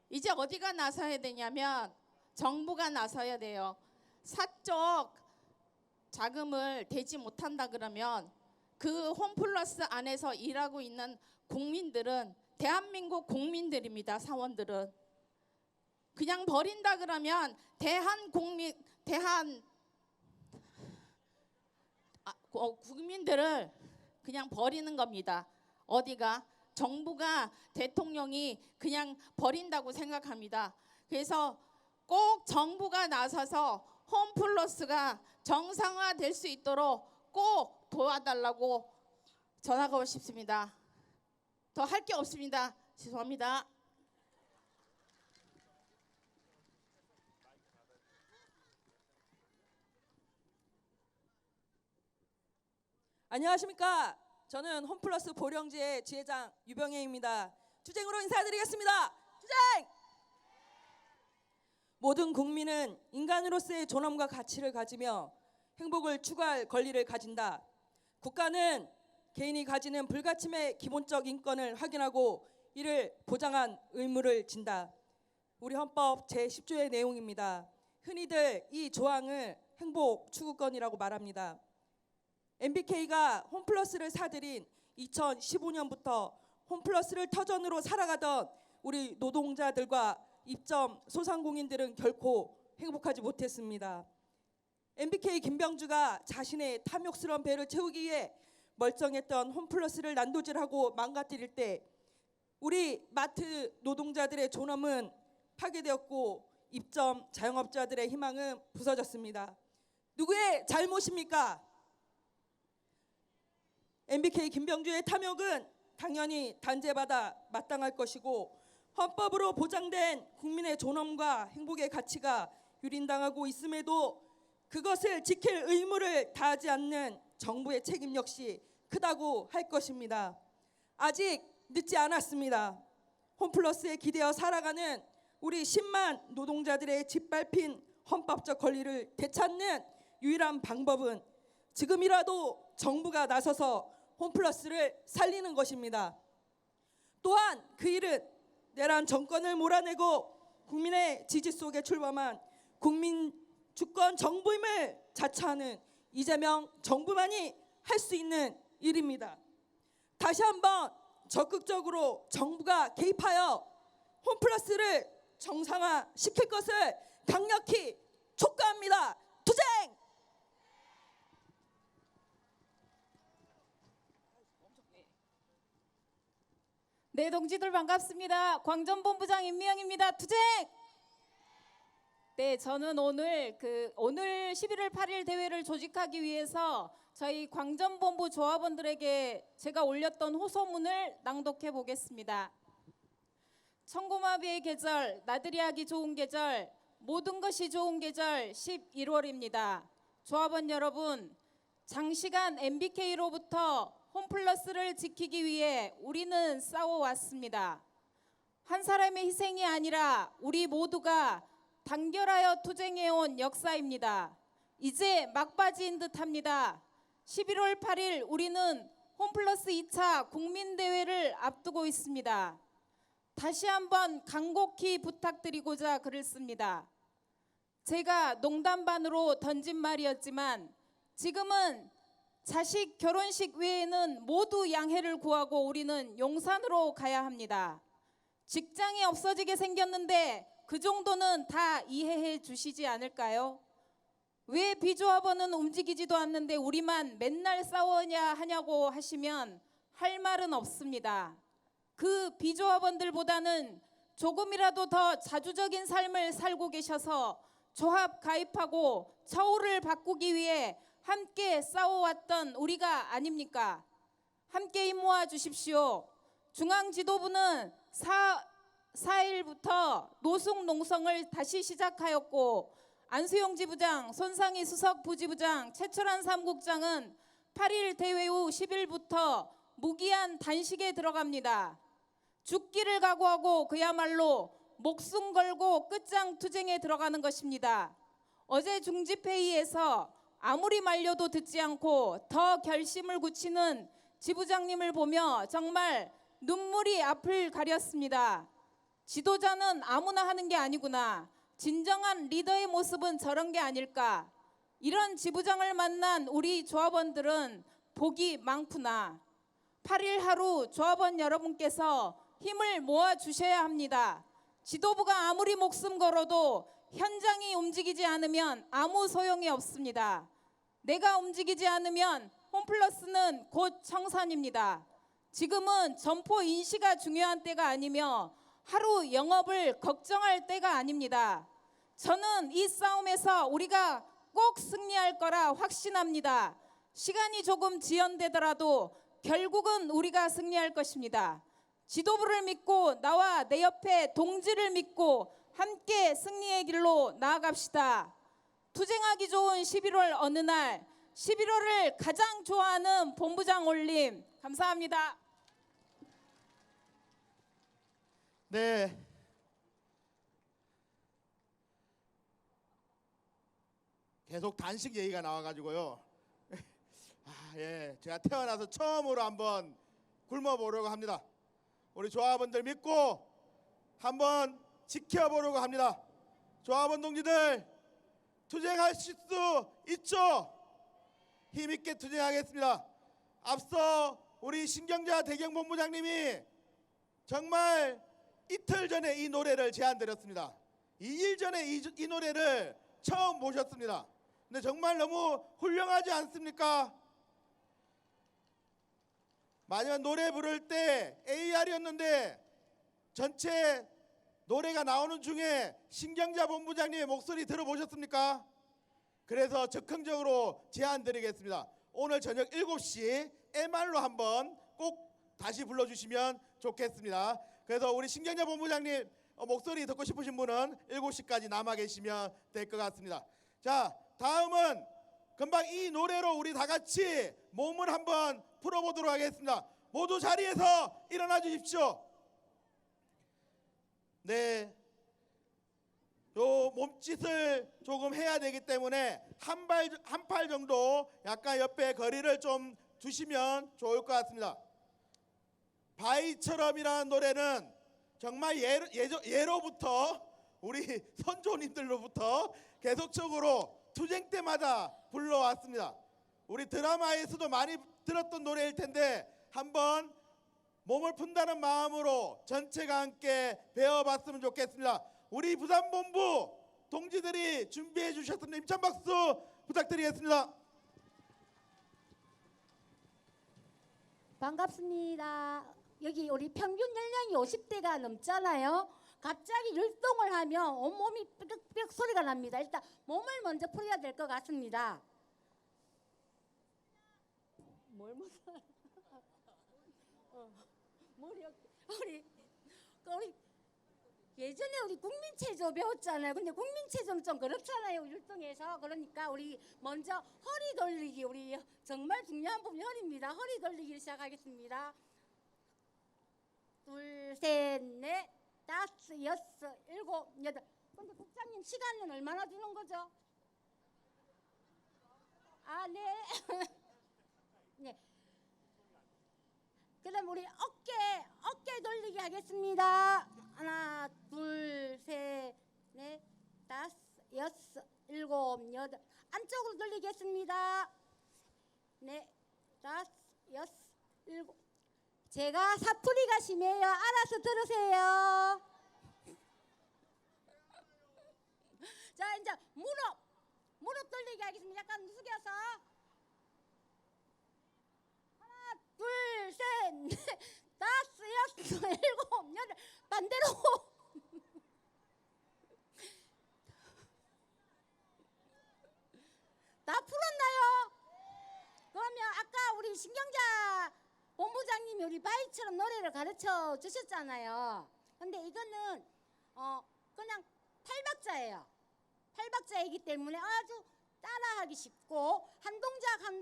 G: 이제 어디가 나서야 되냐면 정부가 나서야 돼요. 사적 자금을 대지 못한다 그러면 그 홈플러스 안에서 일하고 있는 국민들은 대한민국 국민들입니다. 사원들은 그냥 버린다 그러면 국민들을 그냥 버리는 겁니다. 어디가? 정부가, 대통령이 그냥 버린다고 생각합니다. 그래서 꼭 정부가 나서서 홈플러스가 정상화될 수 있도록 꼭 도와달라고 전하고 싶습니다. 더 할 게 없습니다. 죄송합니다.
I: 안녕하십니까. 저는 홈플러스 보령지회 지회장 유병혜입니다. 투쟁으로 인사드리겠습니다. 투쟁! 모든 국민은 인간으로서의 존엄과 가치를 가지며 행복을 추구할 권리를 가진다. 국가는 개인이 가지는 불가침의 기본적 인권을 확인하고 이를 보장한 의무를 진다. 우리 헌법 제10조의 내용입니다. 흔히들 이 조항을 행복 추구권이라고 말합니다. MBK가 홈플러스를 사들인 2015년부터 홈플러스를 터전으로 살아가던 우리 노동자들과 입점 소상공인들은 결코 행복하지 못했습니다. MBK 김병주가 자신의 탐욕스러운 배를 채우기 위해 멀쩡했던 홈플러스를 난도질하고 망가뜨릴 때 우리 마트 노동자들의 존엄은 파괴되었고 입점 자영업자들의 희망은 부서졌습니다. 누구의 잘못입니까? MBK 김병주의 탐욕은 당연히 단죄받아 마땅할 것이고 헌법으로 보장된 국민의 존엄과 행복의 가치가 유린당하고 있음에도 그것을 지킬 의무를 다하지 않는 정부의 책임 역시 크다고 할 것입니다. 아직 늦지 않았습니다. 홈플러스에 기대어 살아가는 우리 10만 노동자들의 짓밟힌 헌법적 권리를 되찾는 유일한 방법은 지금이라도 정부가 나서서 홈플러스를 살리는 것입니다. 또한 그 일은 내란 정권을 몰아내고 국민의 지지 속에 출범한 국민 주권 정부임을 자처하는 이재명 정부만이 할 수 있는 일입니다. 다시 한번 적극적으로 정부가 개입하여 홈플러스를 정상화시킬 것을 강력히 촉구합니다. 투쟁!
J: 네, 동지들 반갑습니다. 광전본부장 임미영입니다. 투쟁! 네, 저는 오늘 11월 8일 대회를 조직하기 위해서 저희 광전본부 조합원들에게 제가 올렸던 호소문을 낭독해 보겠습니다. 청고마비의 계절, 나들이 하기 좋은 계절, 모든 것이 좋은 계절 11월입니다. 조합원 여러분, 장시간 MBK로부터 홈플러스를 지키기 위해 우리는 싸워왔습니다. 한 사람의 희생이 아니라 우리 모두가 단결하여 투쟁해온 역사입니다. 이제 막바지인 듯합니다. 11월 8일 우리는 홈플러스 2차 국민대회를 앞두고 있습니다. 다시 한번 간곡히 부탁드리고자 글을 씁니다. 제가 농담 반으로 던진 말이었지만 지금은 자식 결혼식 외에는 모두 양해를 구하고 우리는 용산으로 가야 합니다. 직장이 없어지게 생겼는데 그 정도는 다 이해해 주시지 않을까요? 왜 비조합원은 움직이지도 않는데 우리만 맨날 싸워야 하냐고 하시면 할 말은 없습니다. 그 비조합원들보다는 조금이라도 더 자주적인 삶을 살고 계셔서 조합 가입하고 처우를 바꾸기 위해 함께 싸워왔던 우리가 아닙니까? 함께 힘 모아 주십시오. 중앙지도부는 4일부터 노숙 농성을 다시 시작하였고 안수용 지부장, 손상희 수석 부지부장, 최철한 사무국장은 8일 대회 후 10일부터 무기한 단식에 들어갑니다. 죽기를 각오하고 그야말로 목숨 걸고 끝장 투쟁에 들어가는 것입니다. 어제 중집회의에서 아무리 말려도 듣지 않고 더 결심을 굳히는 지부장님을 보며 정말 눈물이 앞을 가렸습니다. 지도자는 아무나 하는 게 아니구나. 진정한 리더의 모습은 저런 게 아닐까. 이런 지부장을 만난 우리 조합원들은 복이 많구나. 8일 하루 조합원 여러분께서 힘을 모아 주셔야 합니다. 지도부가 아무리 목숨 걸어도 현장이 움직이지 않으면 아무 소용이 없습니다. 내가 움직이지 않으면 홈플러스는 곧 청산입니다. 지금은 점포 인시가 중요한 때가 아니며 하루 영업을 걱정할 때가 아닙니다. 저는 이 싸움에서 우리가 꼭 승리할 거라 확신합니다. 시간이 조금 지연되더라도 결국은 우리가 승리할 것입니다. 지도부를 믿고 나와 내 옆에 동지를 믿고 함께 승리의 길로 나아갑시다. 투쟁하기 좋은 11월 어느 날 11월을 가장 좋아하는 본부장 올림 감사합니다.
A: 네. 계속 단식 얘기가 나와가지고요. 예, 제가 태어나서 처음으로 한번 굶어보려고 합니다. 우리 조합원들 믿고 한번 지켜보려고 합니다. 조합원 동지들 투쟁하실 수 있죠? 힘있게 투쟁하겠습니다. 앞서 우리 신경자 대경본부장님이 정말 이틀 전에 이 노래를 제안드렸습니다. 2일 전에 이 노래를 처음 모셨습니다. 근데 정말 너무 훌륭하지 않습니까? 마지막 노래 부를 때 AR이었는데 전체 노래가 나오는 중에 신경자 본부장님의 목소리 들어보셨습니까? 그래서 적극적으로 제안드리겠습니다. 오늘 저녁 7시 MR로 한번 꼭 다시 불러주시면 좋겠습니다. 그래서 우리 신경자 본부장님 목소리 듣고 싶으신 분은 7시까지 남아 계시면 될 것 같습니다. 자, 다음은 금방 이 노래로 우리 다 같이 몸을 한번 풀어보도록 하겠습니다. 모두 자리에서 일어나 주십시오. 네, 요 몸짓을 조금 해야 되기 때문에 한 팔 정도 약간 옆에 거리를 좀 두시면 좋을 것 같습니다. 바위처럼이라는 노래는 정말 예로부터 우리 선조님들로부터 계속적으로 투쟁 때마다 불러왔습니다. 우리 드라마에서도 많이 들었던 노래일 텐데 한번 몸을 푼다는 마음으로 전체가 함께 배워봤으면 좋겠습니다. 우리 부산본부 동지들이 준비해 주셨습니다. 힘찬 박수 부탁드리겠습니다.
K: 반갑습니다. 여기 우리 평균 연령이 50대가 넘잖아요. 갑자기 율동을 하면 온몸이 삐걱삐걱 소리가 납니다. 일단 몸을 먼저 풀어야 될 것 같습니다. 뭘 무서워? 우리 예전에 우리 국민체조 배웠잖아요. 근데 국민체조는 좀 그렇잖아요. 율동에서. 그러니까 우리 먼저 허리 돌리기, 우리 정말 중요한 부분이 허리입니다. 허리 돌리기 시작하겠습니다. 둘, 셋, 넷, 다섯, 여섯, 일곱, 여덟. 근데 국장님 시간은 얼마나 주는 거죠? 아, 네. 네. 그다음 우리 어깨 돌리기 하겠습니다. 하나, 둘, 셋, 넷, 다섯, 여섯, 일곱, 여덟. 안쪽으로 돌리겠습니다. 넷, 다섯, 여섯, 일곱. 제가 사투리가 심해요. 알아서 들으세요. 자, 이제 무릎 돌리기 하겠습니다. 약간 숙여서. 하나, 둘, 셋, 넷, 다섯, 여섯, 일곱, 여덟. 반대로. 다 풀었나요? 그러면 아까 우리 신경자 본부장님이 우리 바위처럼 노래를 가르쳐 주셨잖아요. 근데 이거는 그냥 8박자예요. 8박자이기 때문에 아주 따라하기 쉽고 한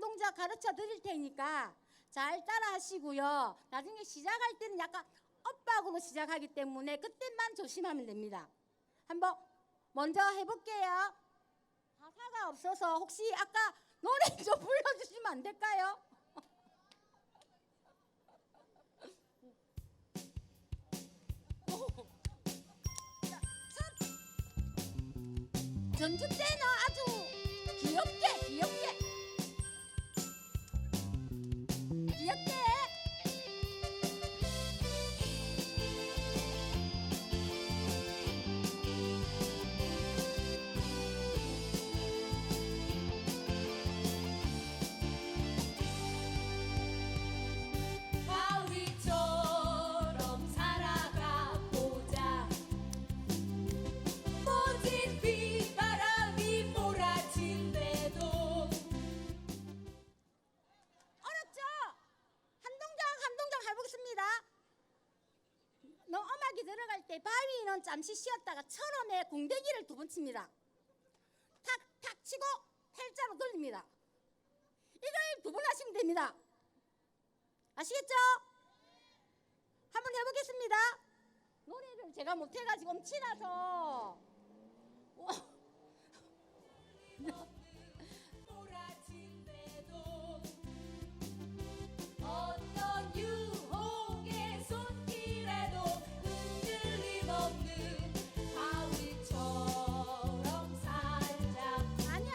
K: 동작 가르쳐 드릴 테니까 잘 따라 하시고요. 나중에 시작할 때는 약간 엇박으로 시작하기 때문에 그때만 조심하면 됩니다. 한번 먼저 해볼게요. 가사가 없어서 혹시 아까 노래 좀 불러주시면 안 될까요? 전주 때는 아주 귀엽게 귀엽게
H: 바위처럼 살아가 보자. 모진 비바람이 몰아친대도.
K: 어렵죠? 한 동작 해보겠습니다. 너 음악이 들어갈 때 바위는 잠시 쉬었다가 처럼에 궁뎅이를 2번 칩니다. 탁탁 치고 팔자로 돌립니다. 이걸 2번 하시면 됩니다. 아시겠죠? 한번 해보겠습니다. 노래를 제가 못해가지고 엄치라서
H: 어떤 유혹의 손길에도 흔들림 없는 바위처럼 살자.
K: 아니야.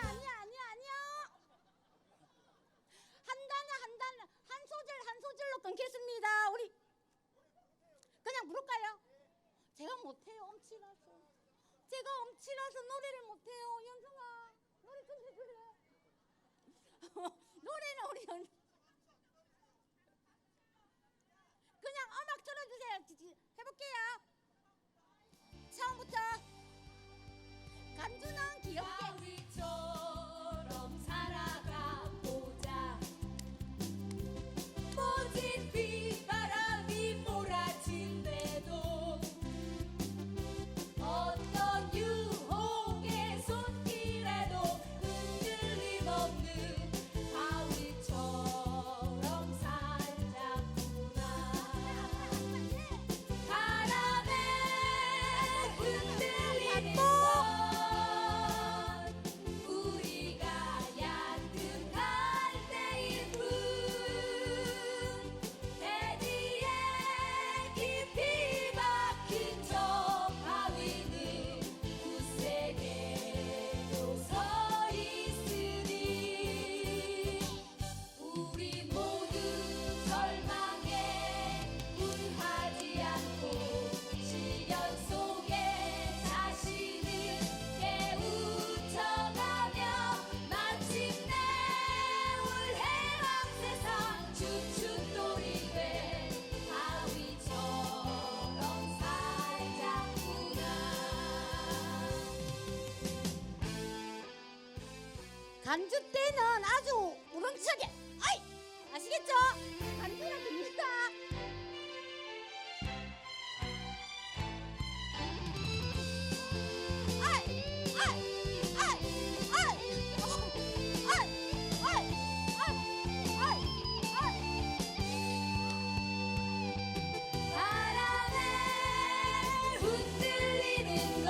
K: 한 소절로 끊겠습니다. 우리 그냥 부를까요? 제가 못해요. 엄치라서 노래를 못해요. 연성아, 노래 좀 해줄래? 노래는 우리 그냥 음악 틀어주세요. 해볼게요. 처음부터 간주는 귀엽게.
H: 바위처럼 살아가 보자. 모진 비바람이 몰아친대도 어떤 유혹의 손길에도 흔들림 없는 바위처럼 살자꾸나. 바람에 흔들리는 건 우리가 얕은 갈대일 뿐. 대지에 깊이 박힌 저 바위는 굳세게도 서 있으니 우리 모두 절망에 굴하지 않고 시련 속에 자신을 깨우쳐가며 마침내 울해방 세상 주춧돌이 된 바위처럼 살자꾸나.
K: 간주 때는 아주 우렁차게, 아이, 아시겠죠? 간주는 됩니다.
H: 바람에 흔들리는 건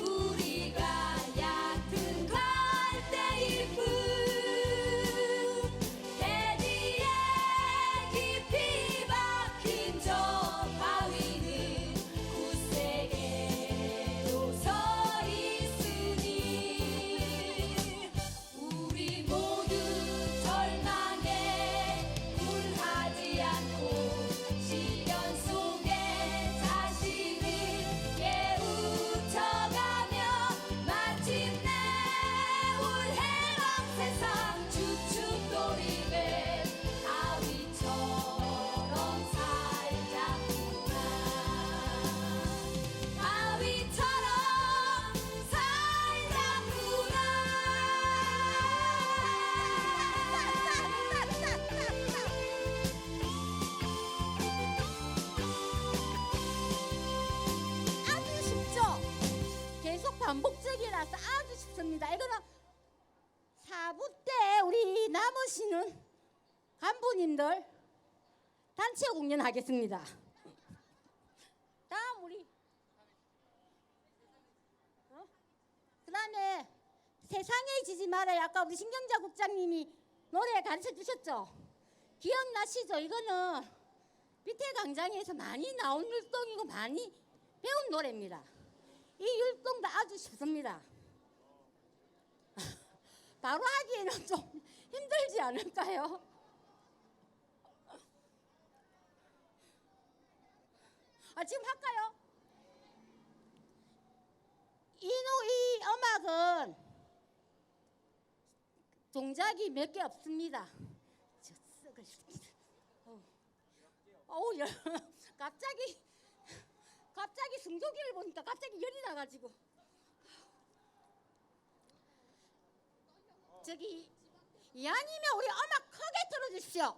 H: 우리가 얕은 갈대일 뿐. 대지에 깊이 박힌 저 바위는 굳세게도 서 있으니 우리 모두 절망에 굴하지 않고 시련 속에 자신을 깨우쳐가며 마침내 울해방 세상 주춧돌이 된 바위처럼 살자꾸나. 바위처럼
K: 아주 쉽죠? 계속 반복적이라서 아주 쉽습니다. 이거는 4부 때 우리 남으시는 간부님들 단체 공연하겠습니다. 다음 우리 그 다음에 세상에 지지 말아요. 아까 우리 신경자 국장님이 노래 가르쳐 주셨죠? 기억나시죠? 이거는 밑에 광장에서 많이 나온 율동이고 많이 배운 노래입니다. 이 율동도 아주 쉽습니다. 바로 하기에는 좀 힘들지 않을까요? 지금 할까요? 이 음악은 동작이 몇 개 없습니다. 갑자기 승조기를 보니까 갑자기 열이 나가지고 이왕이면 우리 음악 크게 틀어주십시오.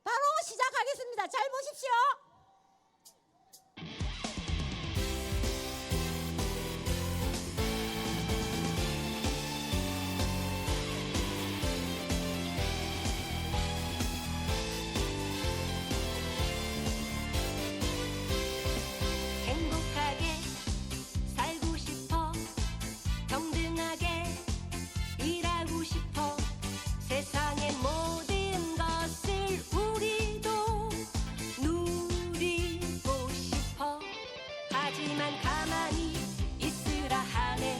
K: 바로 시작하겠습니다. 잘 보십시오.
H: 행복하게 살고 싶어 평등하게 일하고 싶어 세상의 모든 것을 우리도 누리고 싶어 하지만 가만히 있으라 하네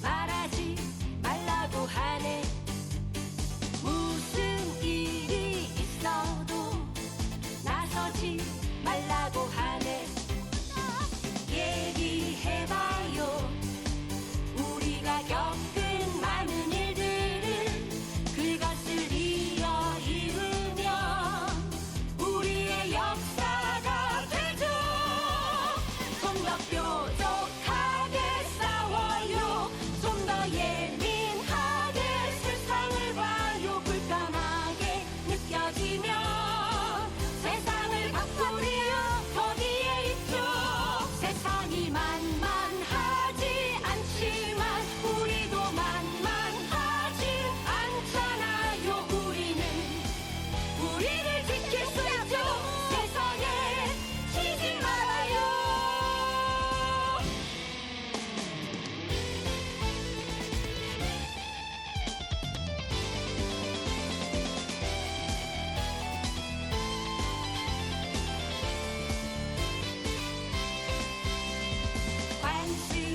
H: 말하지 말라고 하네 무슨 일이 있어도 나서지 말라고 하네 얘기해봐요 우리가 겪은 많은 일들을 그것을 이어 이으면 우리의 역사가 되죠 좀 더 뾰족하게 싸워요 좀 더 예민하게 세상을 봐요 불편하게 느껴지면 세상을 바꾸려 거기에 있죠 세상이 만만하지 않지만 우리도 만만하진 않잖아요 우리를 지킬 수 있죠 세상에 지지 말아요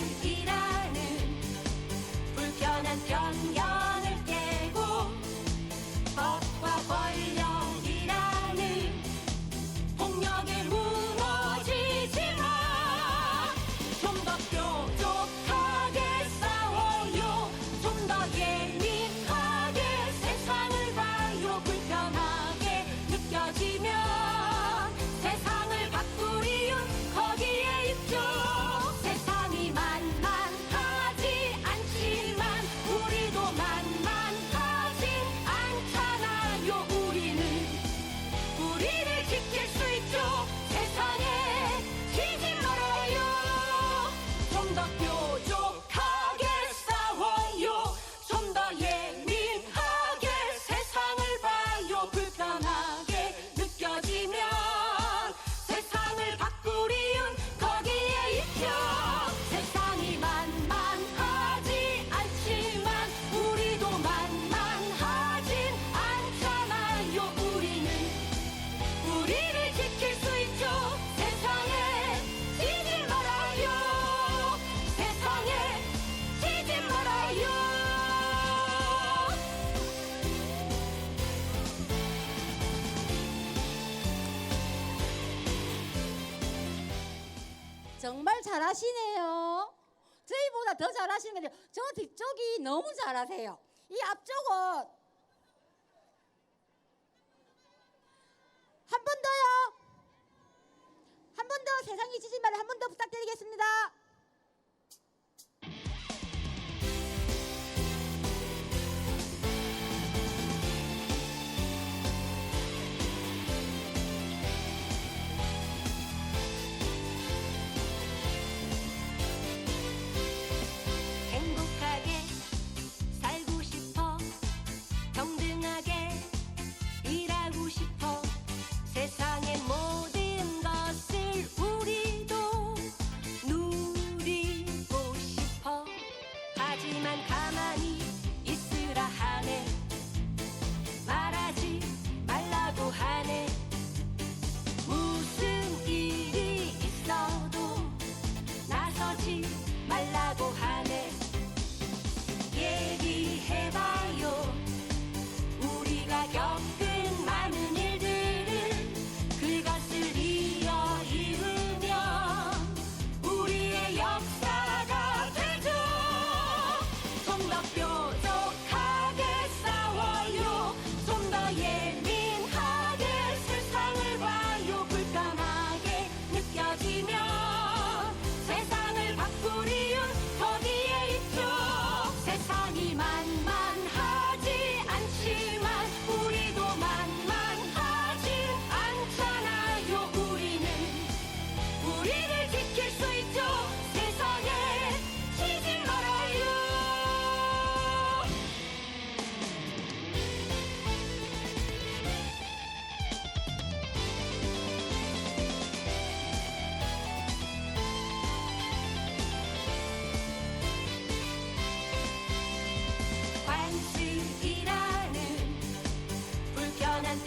H: 관습이라는 불편한 편견을 깨고 법과 권력이라는 폭력에 무너지지만 좀 더 뾰족하게 싸워요 좀 더 예민하게 세상을 봐요 불편하게 느껴지면 세상을 바꾸리운 거기에 있죠 세상이 만만하지 않지만 우리도 만만하진 않잖아요 우리를 지킬 수 있죠 세상에 지지 말아요 좀 더 뾰족하게 싸워요 좀 더 예민하게 세상을 봐요 불편하게 느껴지면 세상을 바꾸리운 거기에 있죠 세상이 만만하지 않지만 우리도 만만하진 않잖아요 우리를 지킬 수 있죠 세상에 지지 말아요 세상에 지지 말아요
K: 정말 잘하시네요. 저희보다 더 잘하시는 건데 저 뒤쪽이 너무 잘하세요. 이 앞쪽은 한 번 더요. 한 번 더 세상이 지지 말아 한 번 더 부탁드리겠습니다.
H: 행복하게 살고 싶어 평등하게 일하고 싶어 세상의 모든 것을 우리도 누리고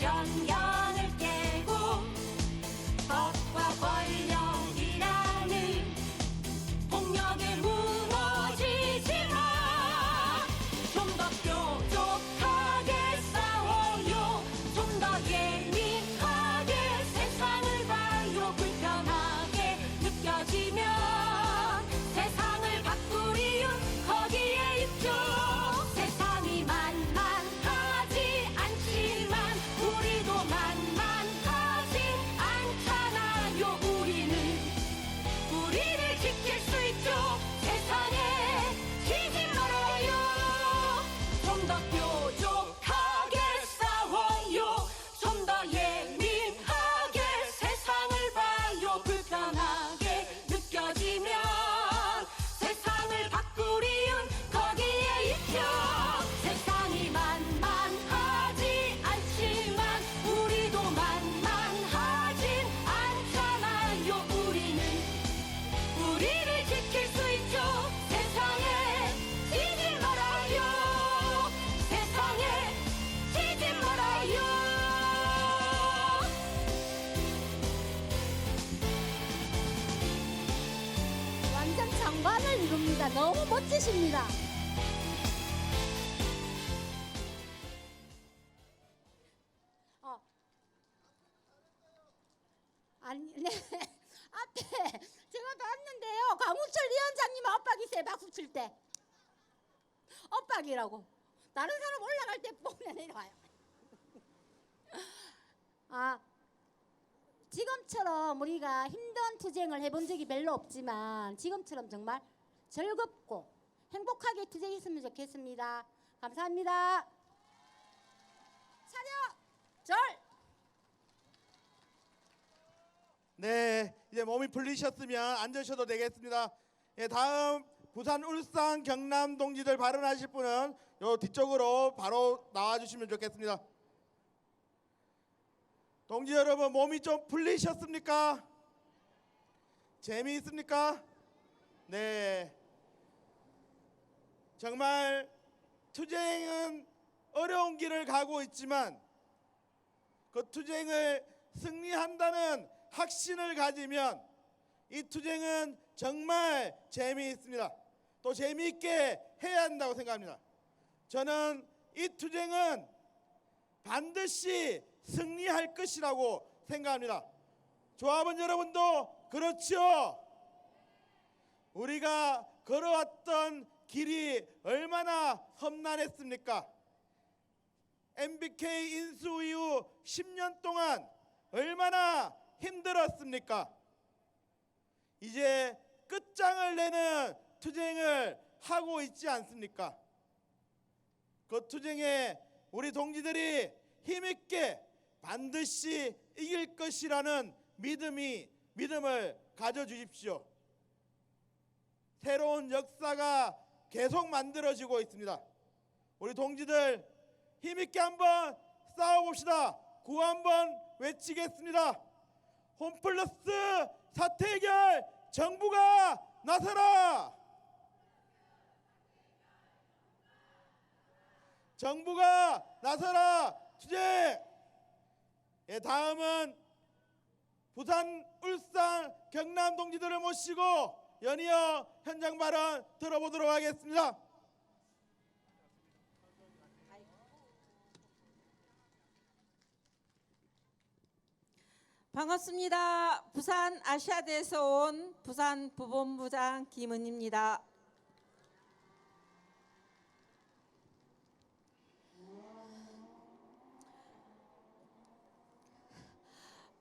H: 편견을 깨고 법과 권력이라는 폭력에 무너지지 마. 좀 더 뾰족하게 싸워요. 좀 더 예민하게 세상을 봐요. 불편하게 느껴지면 세상을 바꾸리요. 거기에 있죠. 세상이 만만하지 않지만 우리도 만만하진 않잖아요. 우리를 지킬 수 있죠. 세상에 지지 말아요. 좀 더 뾰족하게 싸워요. 좀 더 예민하게 세상을 봐요. 불편하게 느껴지면 세상을 바꾸리운 거기에 있죠. 세상이 만만하지 않지만 우리도 만만하진 않잖아요. 우리를 지킬 수 있죠. 세상에 지지 말아요. 세상에 지지 말아요.
K: 완전 장관을 이룹니다. 너무 멋지십니다. 아니, 네. 앞에 제가 봤는데요. 강우철 위원장님 엇박이세요. 박수 칠 때. 엇박이라고. 다른 사람 올라갈 때 보면 내려와요. 지금처럼 우리가 힘든 투쟁을 해본 적이 별로 없지만 지금처럼 정말 즐겁고 행복하게 투쟁했으면 좋겠습니다. 감사합니다. 차렷! 절!
A: 네, 이제 몸이 풀리셨으면 앉으셔도 되겠습니다. 예, 다음 부산, 울산, 경남 동지들 발언하실 분은 요 뒤쪽으로 바로 나와주시면 좋겠습니다. 동지 여러분, 몸이 좀 풀리셨습니까? 재미있습니까? 네, 정말 투쟁은 어려운 길을 가고 있지만 그 투쟁을 승리한다는 확신을 가지면 이 투쟁은 정말 재미있습니다. 또 재미있게 해야 한다고 생각합니다. 저는 이 투쟁은 반드시 승리할 것이라고 생각합니다. 조합원 여러분도 그렇죠? 우리가 걸어왔던 길이 얼마나 험난했습니까? MBK 인수 이후 10년 동안 얼마나 힘들었습니까? 이제 끝장을 내는 투쟁을 하고 있지 않습니까? 그 투쟁에 우리 동지들이 힘있게 반드시 이길 것이라는 믿음을 가져주십시오. 새로운 역사가 계속 만들어지고 있습니다. 우리 동지들 힘있게 한번 싸워봅시다. 구호 한번 외치겠습니다. 홈플러스 사태 해결 정부가 나서라. 정부가 나서라 투쟁. 예, 다음은 부산, 울산, 경남 동지들을 모시고 연이어 현장 발언 들어보도록 하겠습니다.
J: 반갑습니다. 부산 아시아대에서 온 부산 부본부장 김은희입니다.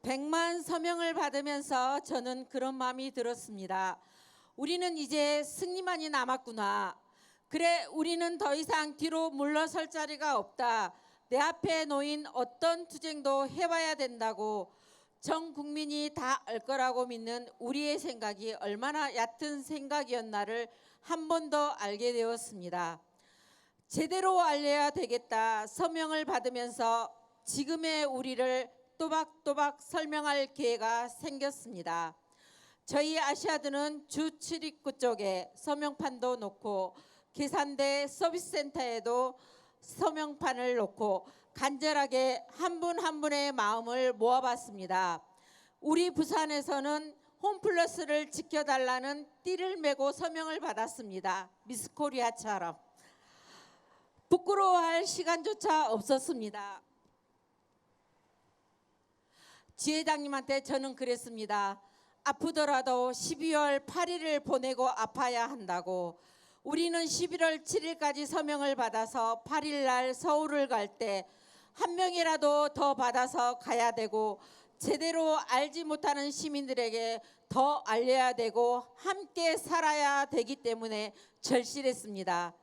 J: 백만 서명을 받으면서 저는 그런 마음이 들었습니다. 우리는 이제 승리만이 남았구나. 그래, 우리는 더 이상 뒤로 물러설 자리가 없다. 내 앞에 놓인 어떤 투쟁도 해봐야 된다고 전 국민이 다 알 거라고 믿는 우리의 생각이 얼마나 얕은 생각이었나를 한 번 더 알게 되었습니다. 제대로 알려야 되겠다 서명을 받으면서 지금의 우리를 또박또박 설명할 기회가 생겼습니다. 저희 아시아드는 주 출입구 쪽에 서명판도 놓고 계산대 서비스센터에도
D: 서명판을 놓고 간절하게 한 분 한 분의 마음을 모아봤습니다. 우리 부산에서는 홈플러스를 지켜달라는 띠를 메고 서명을 받았습니다. 미스코리아처럼. 부끄러워할 시간조차 없었습니다. 지회장님한테 저는 그랬습니다. 아프더라도 12월 8일을 보내고 아파야 한다고. 우리는 11월 7일까지 서명을 받아서 8일 날 서울을 갈 때 한 명이라도 더 받아서 가야 되고 제대로 알지 못하는 시민들에게 더 알려야 되고 함께 살아야 되기 때문에 절실했습니다.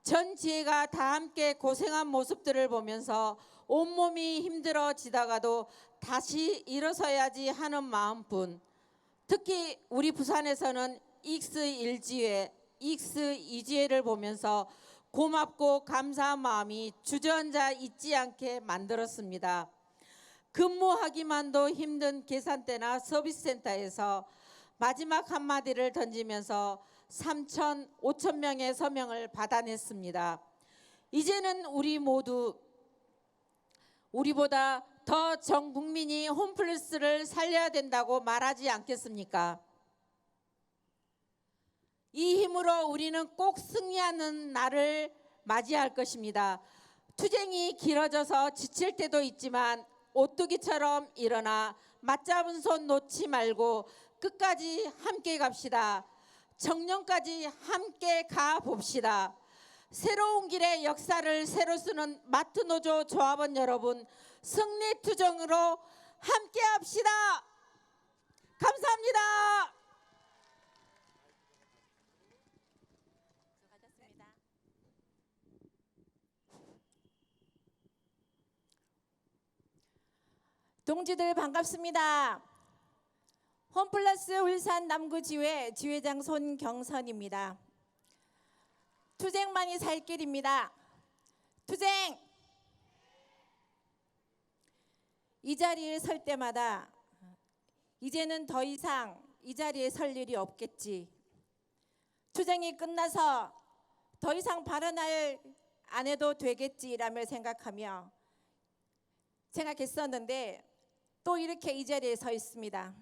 D: 전 지회가 다 함께 고생한 모습들을 보면서 온몸이 힘들어지다가도 다시 일어서야지 하는 마음뿐. 특히 우리 부산에서는 X1지회, X2지회를 보면서 고맙고 감사한 마음이 주저앉아 있지 않게 만들었습니다. 근무하기만도 힘든 계산대나 서비스센터에서 마지막 한마디를 던지면서 3천, 5천 명의 서명을 받아냈습니다. 이제는 우리 모두 우리보다 더 전 국민이 홈플러스를 살려야 된다고 말하지 않겠습니까? 이 힘으로 우리는 꼭 승리하는 날을 맞이할 것입니다. 투쟁이 길어져서 지칠 때도 있지만 오뚜기처럼 일어나 맞잡은 손 놓지 말고 끝까지 함께 갑시다. 정년까지 함께 가봅시다. 새로운 길의 역사를 새로 쓰는 마트노조 조합원 여러분, 승리투쟁으로 함께 합시다. 감사합니다.
J: 동지들 반갑습니다. 홈플러스 울산 남구지회 지회장 손경선입니다. 투쟁만이 살 길입니다. 투쟁! 이 자리에 설 때마다 이제는 더 이상 이 자리에 설 일이 없겠지. 투쟁이 끝나서 더 이상 발언을 안 해도 되겠지라며 생각했었는데 또 이렇게 이 자리에 서 있습니다.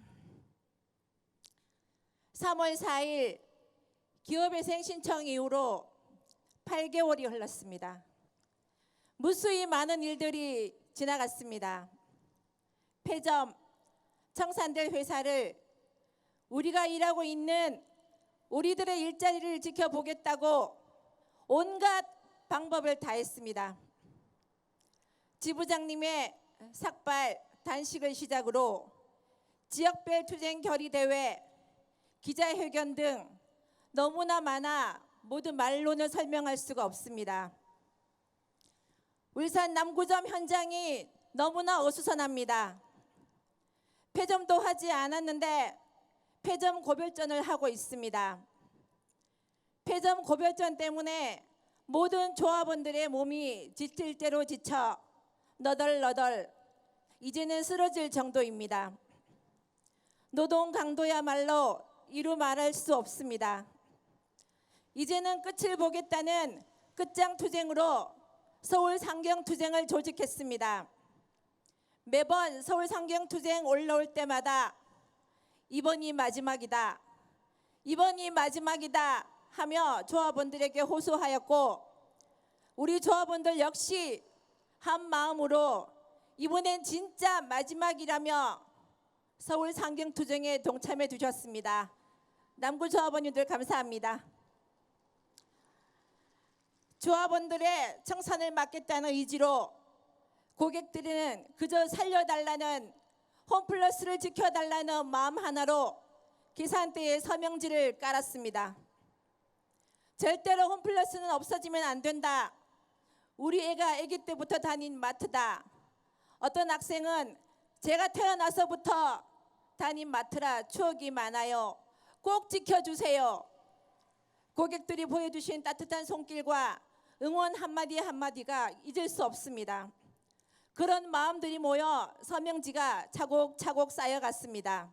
J: 3월 4일 기업회생 신청 이후로 8개월이 흘렀습니다. 무수히 많은 일들이 지나갔습니다. 폐점, 청산될 회사를 우리가 일하고 있는 우리들의 일자리를 지켜보겠다고 온갖 방법을 다했습니다. 지부장님의 삭발, 단식을 시작으로 지역별 투쟁 결의대회, 기자회견 등 너무나 많아 모두 말로는 설명할 수가 없습니다. 울산 남구점 현장이 너무나 어수선합니다. 폐점도 하지 않았는데 폐점 고별전을 하고 있습니다. 폐점 고별전 때문에 모든 조합원들의 몸이 지칠 대로 지쳐 너덜너덜 이제는 쓰러질 정도입니다. 노동 강도야말로 이루 말할 수 없습니다. 이제는 끝을 보겠다는 끝장 투쟁으로 서울 상경 투쟁을 조직했습니다. 매번 서울 상경 투쟁 올라올 때마다 이번이 마지막이다, 이번이 마지막이다 하며 조합원들에게 호소하였고 우리 조합원들 역시 한 마음으로 이번엔 진짜 마지막이라며 서울 상경 투쟁에 동참해 주셨습니다. 남구 조합원님들 감사합니다. 조합원들의 청산을 막겠다는 의지로 고객들은 그저 살려달라는, 홈플러스를 지켜달라는 마음 하나로 계산대에 서명지를 깔았습니다. 절대로 홈플러스는 없어지면 안 된다. 우리 애가 아기 때부터 다닌 마트다. 어떤 학생은 제가 태어나서부터 다닌 마트라 추억이 많아요. 꼭 지켜주세요. 고객들이 보여주신 따뜻한 손길과 응원 한마디 한마디가 잊을 수 없습니다. 그런 마음들이 모여 서명지가 차곡차곡 쌓여갔습니다.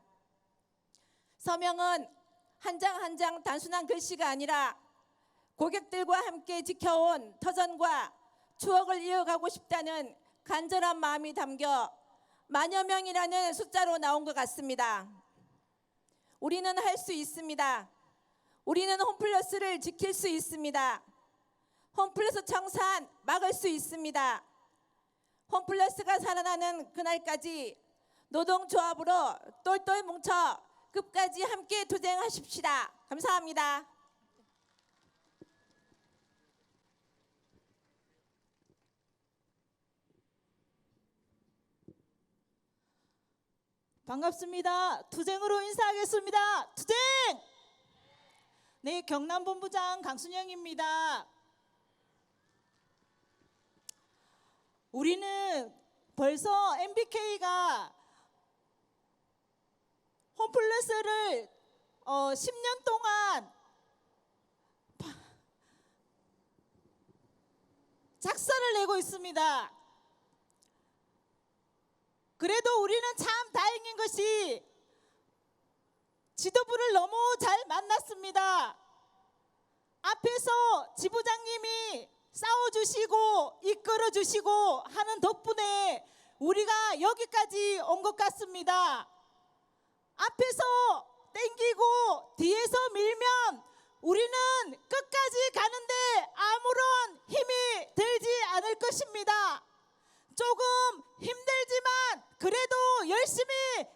J: 서명은 한 장 한 장 단순한 글씨가 아니라 고객들과 함께 지켜온 터전과 추억을 이어가고 싶다는 간절한 마음이 담겨 만여 명이라는 숫자로 나온 것 같습니다. 우리는 할 수 있습니다. 우리는 홈플러스를 지킬 수 있습니다. 홈플러스 청산 막을 수 있습니다. 홈플러스가 살아나는 그날까지 노동조합으로 똘똘 뭉쳐 끝까지 함께 투쟁하십시다. 감사합니다.
B: 반갑습니다. 투쟁으로 인사하겠습니다. 투쟁! 네, 경남본부장 강순영입니다. 우리는 벌써 MBK가 홈플러스를 10년 동안 작사를 내고 있습니다. 그래도 우리는 참 다행인 것이 지도부를 너무 잘 만났습니다. 앞에서 지부장님이 싸워주시고 이끌어주시고 하는 덕분에 우리가 여기까지 온 것 같습니다. 앞에서 땡기고 뒤에서 밀면 우리는 끝까지 가는데 아무런 힘이 들지 않을 것입니다. 조금 힘들지만 그래도 열심히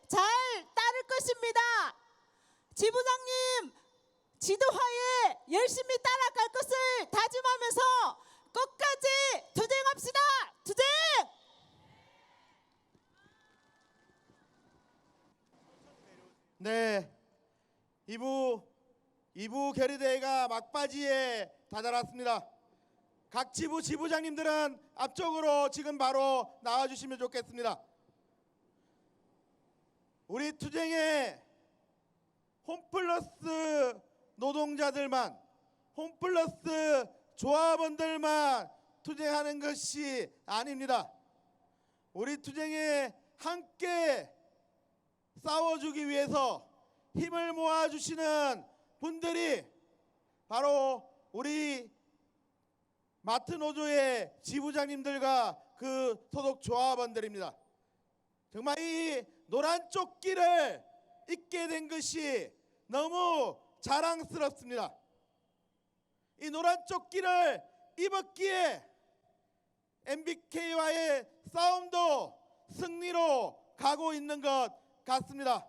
B: 잘 따를 것입니다. 지부장님 지도하에 열심히 따라갈 것을 다짐하면서 끝까지 투쟁합시다. 투쟁!
A: 네, 2부 결의대회가 막바지에 다다랐습니다. 각 지부 지부장님들은 앞쪽으로 지금 바로 나와주시면 좋겠습니다. 우리 투쟁의 홈플러스 노동자들만, 홈플러스 조합원들만 투쟁하는 것이 아닙니다. 우리 투쟁에 함께 싸워주기 위해서 힘을 모아주시는 분들이 바로 우리 마트 노조의 지부장님들과 그 소속 조합원들입니다. 정말 이 노란 조끼를 입게 된 것이 너무 자랑스럽습니다. 이 노란 조끼를 입었기에 MBK와의 싸움도 승리로 가고 있는 것 같습니다.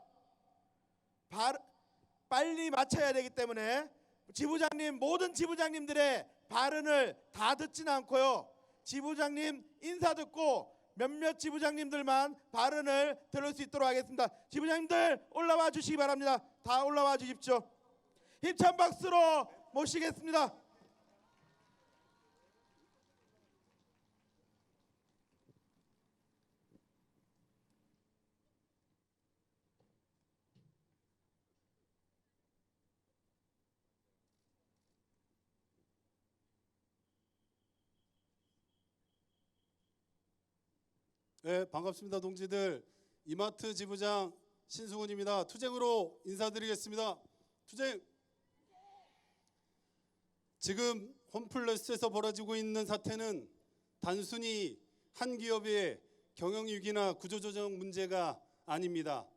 A: 빨리 마쳐야 되기 때문에 지부장님, 모든 지부장님들의 발언을 다 듣지는 않고요. 지부장님 인사 듣고 몇몇 지부장님들만 발언을 들을 수 있도록 하겠습니다. 지부장님들 올라와 주시기 바랍니다. 다 올라와 주십시오. 힘찬 박수로 모시겠습니다.
L: 네, 반갑습니다, 동지들. 이마트 지부장 신승훈입니다. 투쟁으로 인사드리겠습니다. 투쟁! 지금 홈플러스에서 벌어지고 있는 사태는 단순히 한 기업의 경영위기나 구조조정 문제가 아닙니다.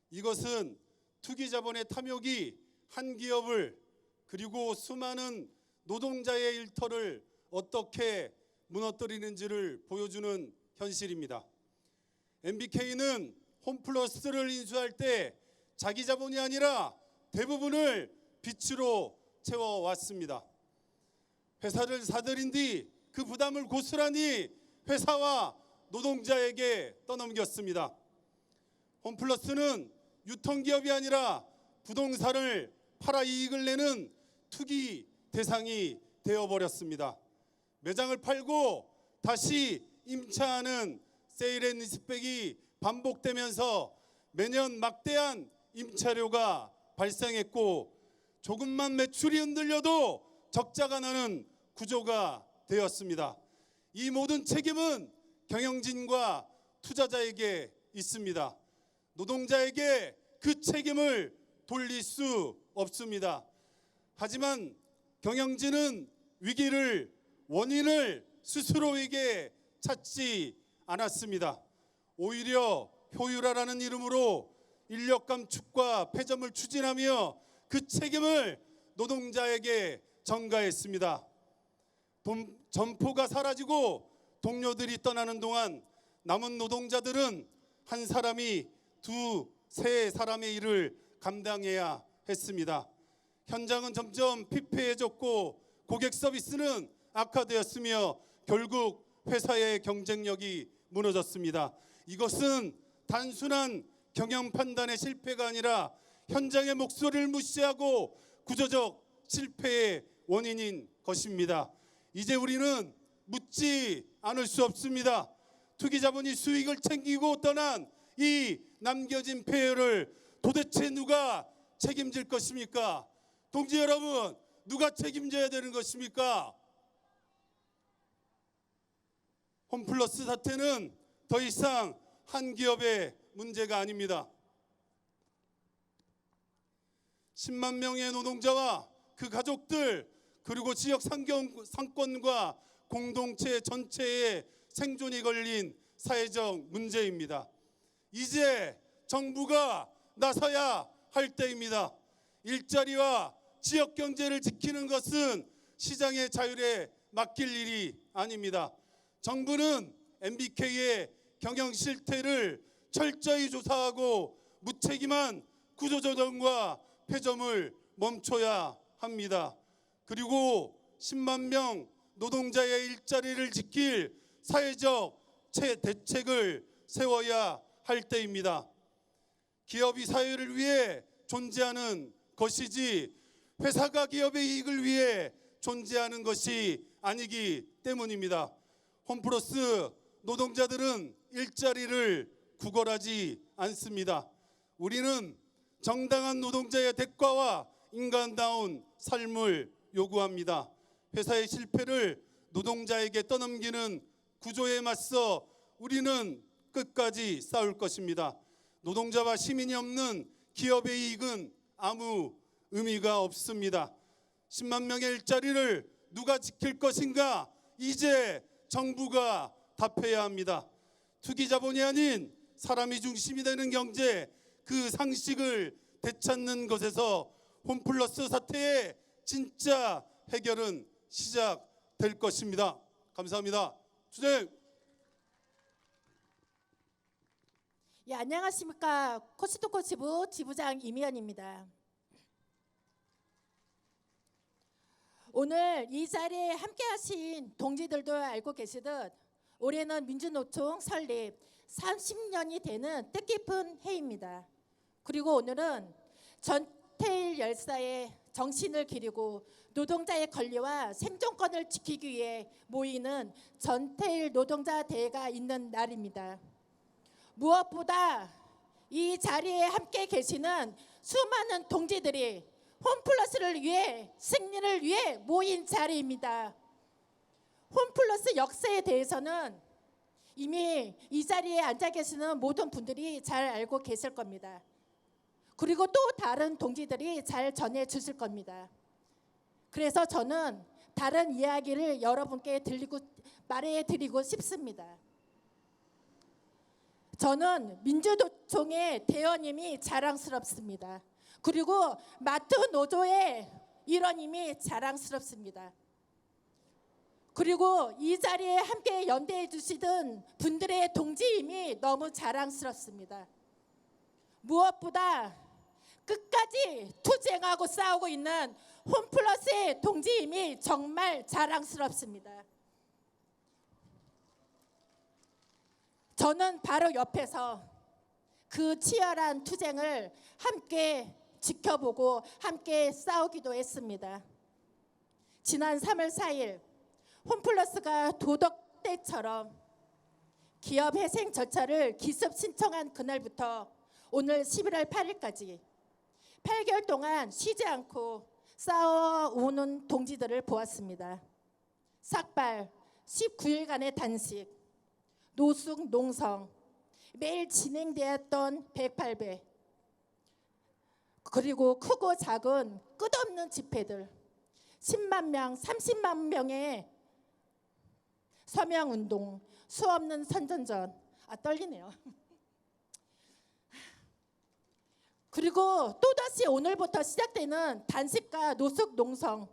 L: 이것은 투기자본의 탐욕이 한 기업을 그리고 수많은 노동자의 일터를 어떻게 무너뜨리는지를 보여주는 현실입니다. MBK는 홈플러스를 인수할 때 자기 자본이 아니라 대부분을 빚으로 채워왔습니다. 회사를 사들인 뒤 그 부담을 고스란히 회사와 노동자에게 떠넘겼습니다. 홈플러스는 유통기업이 아니라 부동산을 팔아 이익을 내는 투기 대상이 되어버렸습니다. 매장을 팔고 다시 임차하는 세일앤리스백이 반복되면서 매년 막대한 임차료가 발생했고 조금만 매출이 흔들려도 적자가 나는 구조가 되었습니다. 이 모든 책임은 경영진과 투자자에게 있습니다. 노동자에게 그 책임을 돌릴 수 없습니다. 하지만 경영진은 위기를 원인을 스스로에게 찾지 않았습니다. 오히려 효율화라는 이름으로 인력 감축과 폐점을 추진하며 그 책임을 노동자에게 전가했습니다. 점포가 사라지고 동료들이 떠나는 동안 남은 노동자들은 한 사람이 세 사람의 일을 감당해야 했습니다. 현장은 점점 피폐해졌고 고객 서비스는 악화되었으며 결국 회사의 경쟁력이 무너졌습니다. 이것은 단순한 경영 판단의 실패가 아니라 현장의 목소리를 무시하고 구조적 실패의 원인인 것입니다. 이제 우리는 묻지 않을 수 없습니다. 투기 자본이 수익을 챙기고 떠난 이 남겨진 폐해를 도대체 누가 책임질 것입니까? 동지 여러분, 누가 책임져야 되는 것입니까? 홈플러스 사태는 더 이상 한 기업의 문제가 아닙니다. 10만 명의 노동자와 그 가족들 그리고 지역 상권과 공동체 전체의 생존이 걸린 사회적 문제입니다. 이제 정부가 나서야 할 때입니다. 일자리와 지역 경제를 지키는 것은 시장의 자율에 맡길 일이 아닙니다. 정부는 MBK의 경영 실태를 철저히 조사하고 무책임한 구조조정과 폐점을 멈춰야 합니다. 그리고 10만 명 노동자의 일자리를 지킬 사회적 대책을 세워야 할 때입니다. 기업이 사회를 위해 존재하는 것이지 회사가 기업의 이익을 위해 존재하는 것이 아니기 때문입니다. 홈플러스 노동자들은 일자리를 구걸하지 않습니다. 우리는 정당한 노동자의 대가와 인간다운 삶을 요구합니다. 회사의 실패를 노동자에게 떠넘기는 구조에 맞서 우리는 끝까지 싸울 것입니다. 노동자와 시민이 없는 기업의 이익은 아무 의미가 없습니다. 10만 명의 일자리를 누가 지킬 것인가? 이제 정부가 답해야 합니다. 투기 자본이 아닌 사람이 중심이 되는 경제, 그 상식을 되찾는 것에서 홈플러스 사태의 진짜 해결은 시작될 것입니다. 감사합니다. 주장.
M: 예, 안녕하십니까. 코스트코 지부 지부장 이미연입니다. 오늘 이 자리에 함께하신 동지들도 알고 계시듯 올해는 민주노총 설립 30년이 되는 뜻깊은 해입니다. 그리고 오늘은 전태일 열사의 정신을 기리고 노동자의 권리와 생존권을 지키기 위해 모이는 전태일 노동자 대회가 있는 날입니다. 무엇보다 이 자리에 함께 계시는 수많은 동지들이 홈플러스를 위해 승리를 위해 모인 자리입니다. 홈플러스 역사에 대해서는 이미 이 자리에 앉아 계시는 모든 분들이 잘 알고 계실 겁니다. 그리고 또 다른 동지들이 잘 전해 주실 겁니다. 그래서 저는 다른 이야기를 여러분께 말해 드리고 싶습니다. 저는 민주노총의 대원님이 자랑스럽습니다. 그리고 마트 노조의 일원님이 자랑스럽습니다. 그리고 이 자리에 함께 연대해 주시던 분들의 동지임이 너무 자랑스럽습니다. 무엇보다 끝까지 투쟁하고 싸우고 있는 홈플러스의 동지임이 정말 자랑스럽습니다. 저는 바로 옆에서 그 치열한 투쟁을 함께 지켜보고 함께 싸우기도 했습니다. 지난 3월 4일 홈플러스가 도덕대처럼 기업 회생 절차를 기습 신청한 그날부터 오늘 11월 8일까지 8개월 동안 쉬지 않고 싸워오는 동지들을 보았습니다. 삭발, 19일간의 단식, 노숙, 농성, 매일 진행되었던 108배, 그리고 크고 작은 끝없는 집회들, 10만 명, 30만 명의 서명운동, 수없는 선전전. 떨리네요. 그리고 또다시 오늘부터 시작되는 단식과 노숙 농성,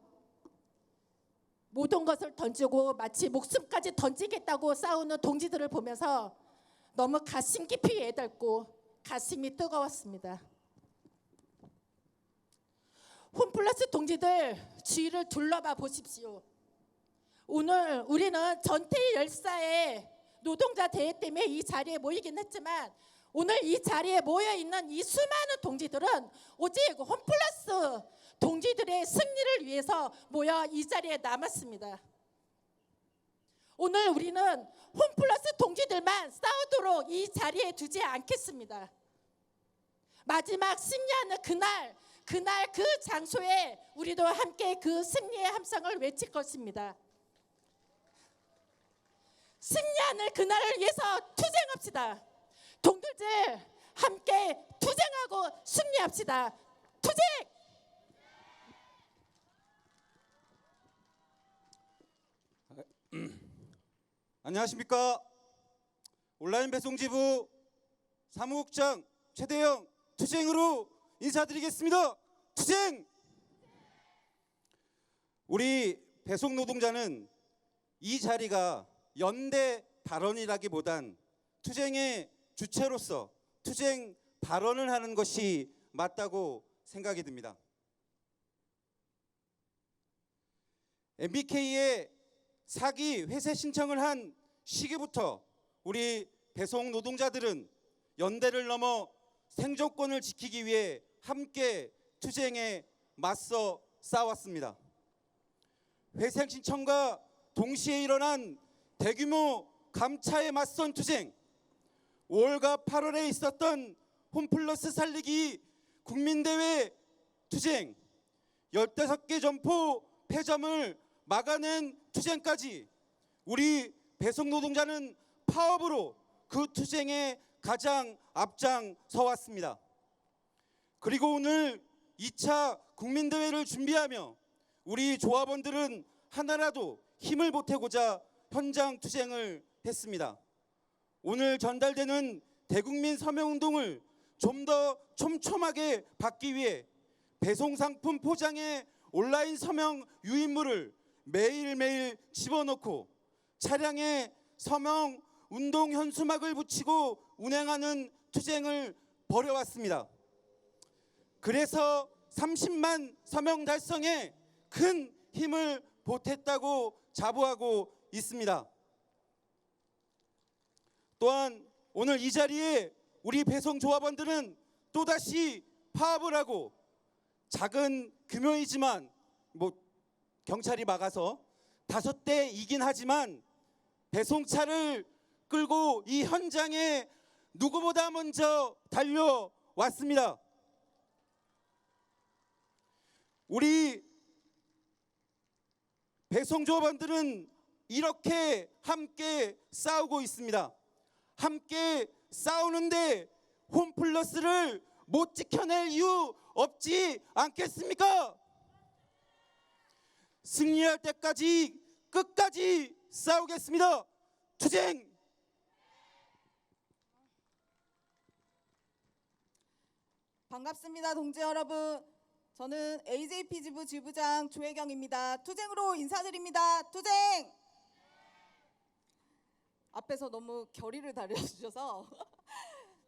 M: 모든 것을 던지고 마치 목숨까지 던지겠다고 싸우는 동지들을 보면서 너무 가슴 깊이 애달고 가슴이 뜨거웠습니다. 홈플러스 동지들 주위를 둘러봐 보십시오. 오늘 우리는 전태일 열사의 노동자 대회 때문에 이 자리에 모이긴 했지만 오늘 이 자리에 모여있는 이 수많은 동지들은 오직 홈플러스 동지들의 승리를 위해서 모여 이 자리에 남았습니다. 오늘 우리는 홈플러스 동지들만 싸우도록 이 자리에 두지 않겠습니다. 마지막 승리하는 그날 그 장소에 우리도 함께 그 승리의 함성을 외칠 것입니다. 승리하는 그날을 위해서 투쟁합시다. 동들들 함께 투쟁하고 승리합시다. 투쟁!
N: 안녕하십니까. 온라인 배송지부 사무국장 최대영 투쟁으로 인사드리겠습니다. 투쟁! 우리 배송 노동자는 이 자리가 연대 발언이라기보단 투쟁의 주체로서 투쟁 발언을 하는 것이 맞다고 생각이 듭니다. MBK에 사기 회세 신청을 한 시기부터 우리 배송 노동자들은 연대를 넘어 생존권을 지키기 위해 함께 투쟁에 맞서 싸웠습니다. 회생 신청과 동시에 일어난 대규모 감차에 맞선 투쟁, 5월과 8월에 있었던 홈플러스 살리기 국민대회 투쟁, 15개 점포 폐점을 막아낸 투쟁까지 우리 배송 노동자는 파업으로 그 투쟁에 가장 앞장서 왔습니다. 그리고 오늘 2차 국민대회를 준비하며 우리 조합원들은 하나라도 힘을 보태고자 현장 투쟁을 했습니다. 오늘 전달되는 대국민 서명운동을 좀 더 촘촘하게 받기 위해 배송상품 포장에 온라인 서명 유인물을 매일매일 집어넣고 차량에 서명 운동 현수막을 붙이고 운행하는 투쟁을 벌여왔습니다. 그래서 30만 서명 달성에 큰 힘을 보탰다고 자부하고 있습니다. 또한 오늘 이 자리에 우리 배송조합원들은 또다시 파업을 하고 작은 규모이지만 경찰이 막아서 5대이긴 하지만 배송차를 끌고 이 현장에 누구보다 먼저 달려왔습니다. 우리 배송조합원들은 이렇게 함께 싸우고 있습니다. 함께 싸우는데 홈플러스를 못 지켜낼 이유 없지 않겠습니까? 승리할 때까지 끝까지 싸우겠습니다. 투쟁!
O: 반갑습니다, 동지 여러분. 저는 AJP 지부 지부장 조혜경입니다. 투쟁으로 인사드립니다. 투쟁! 앞에서 너무 결의를 다려주셔서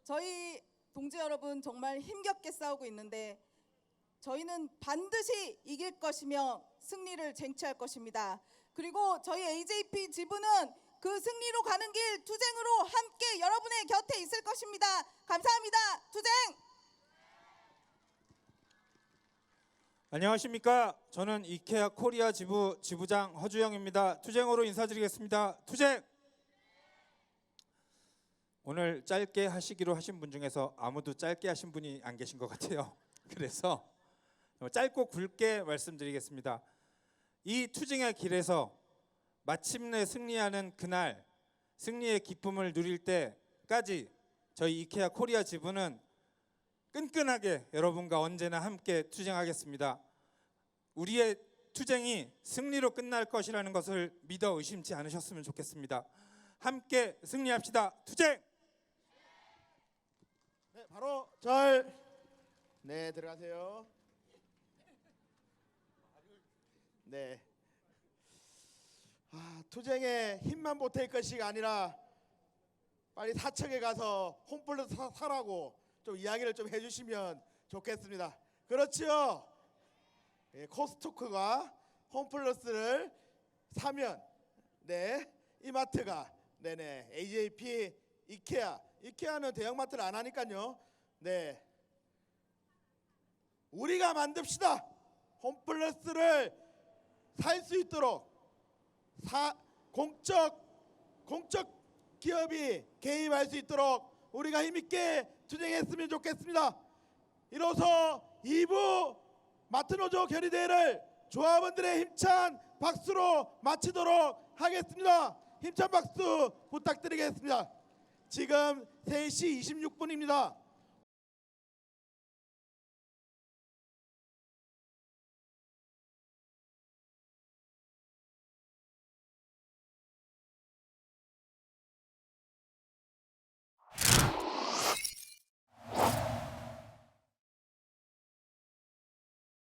O: 저희 동지 여러분 정말 힘겹게 싸우고 있는데 저희는 반드시 이길 것이며 승리를 쟁취할 것입니다. 그리고 저희 AJP 지부는 그 승리로 가는 길 투쟁으로 함께 여러분의 곁에 있을 것입니다. 감사합니다. 투쟁!
P: 안녕하십니까. 저는 이케아 코리아 지부 지부장 허주영입니다. 투쟁으로 인사드리겠습니다. 투쟁! 오늘 짧게 하시기로 하신 분 중에서 아무도 짧게 하신 분이 안 계신 것 같아요. 그래서 짧고 굵게 말씀드리겠습니다. 이 투쟁의 길에서 마침내 승리하는 그날, 승리의 기쁨을 누릴 때까지 저희 이케아 코리아 지부는 끈끈하게 여러분과 언제나 함께 투쟁하겠습니다. 우리의 투쟁이 승리로 끝날 것이라는 것을 믿어 의심치 않으셨으면 좋겠습니다. 함께 승리합시다. 투쟁!
A: 네, 바로 절. 네, 들어가세요. 네. 투쟁에 힘만 보탤 것이 아니라 빨리 사척에 가서 홈플러스 사라고 좀 이야기를 좀 해주시면 좋겠습니다. 그렇죠? 예, 코스트코가 홈플러스를 사면 네 이마트가 네네 AJP, 이케아는 대형마트를 안 하니까요. 네, 우리가 만듭시다. 홈플러스를 살 수 있도록 공적 기업이 개입할 수 있도록 우리가 힘있게 투쟁했으면 좋겠습니다. 이로써 2부 마트노조 결의대회를 조합원들의 힘찬 박수로 마치도록 하겠습니다. 힘찬 박수 부탁드리겠습니다. 지금 3시 26분입니다.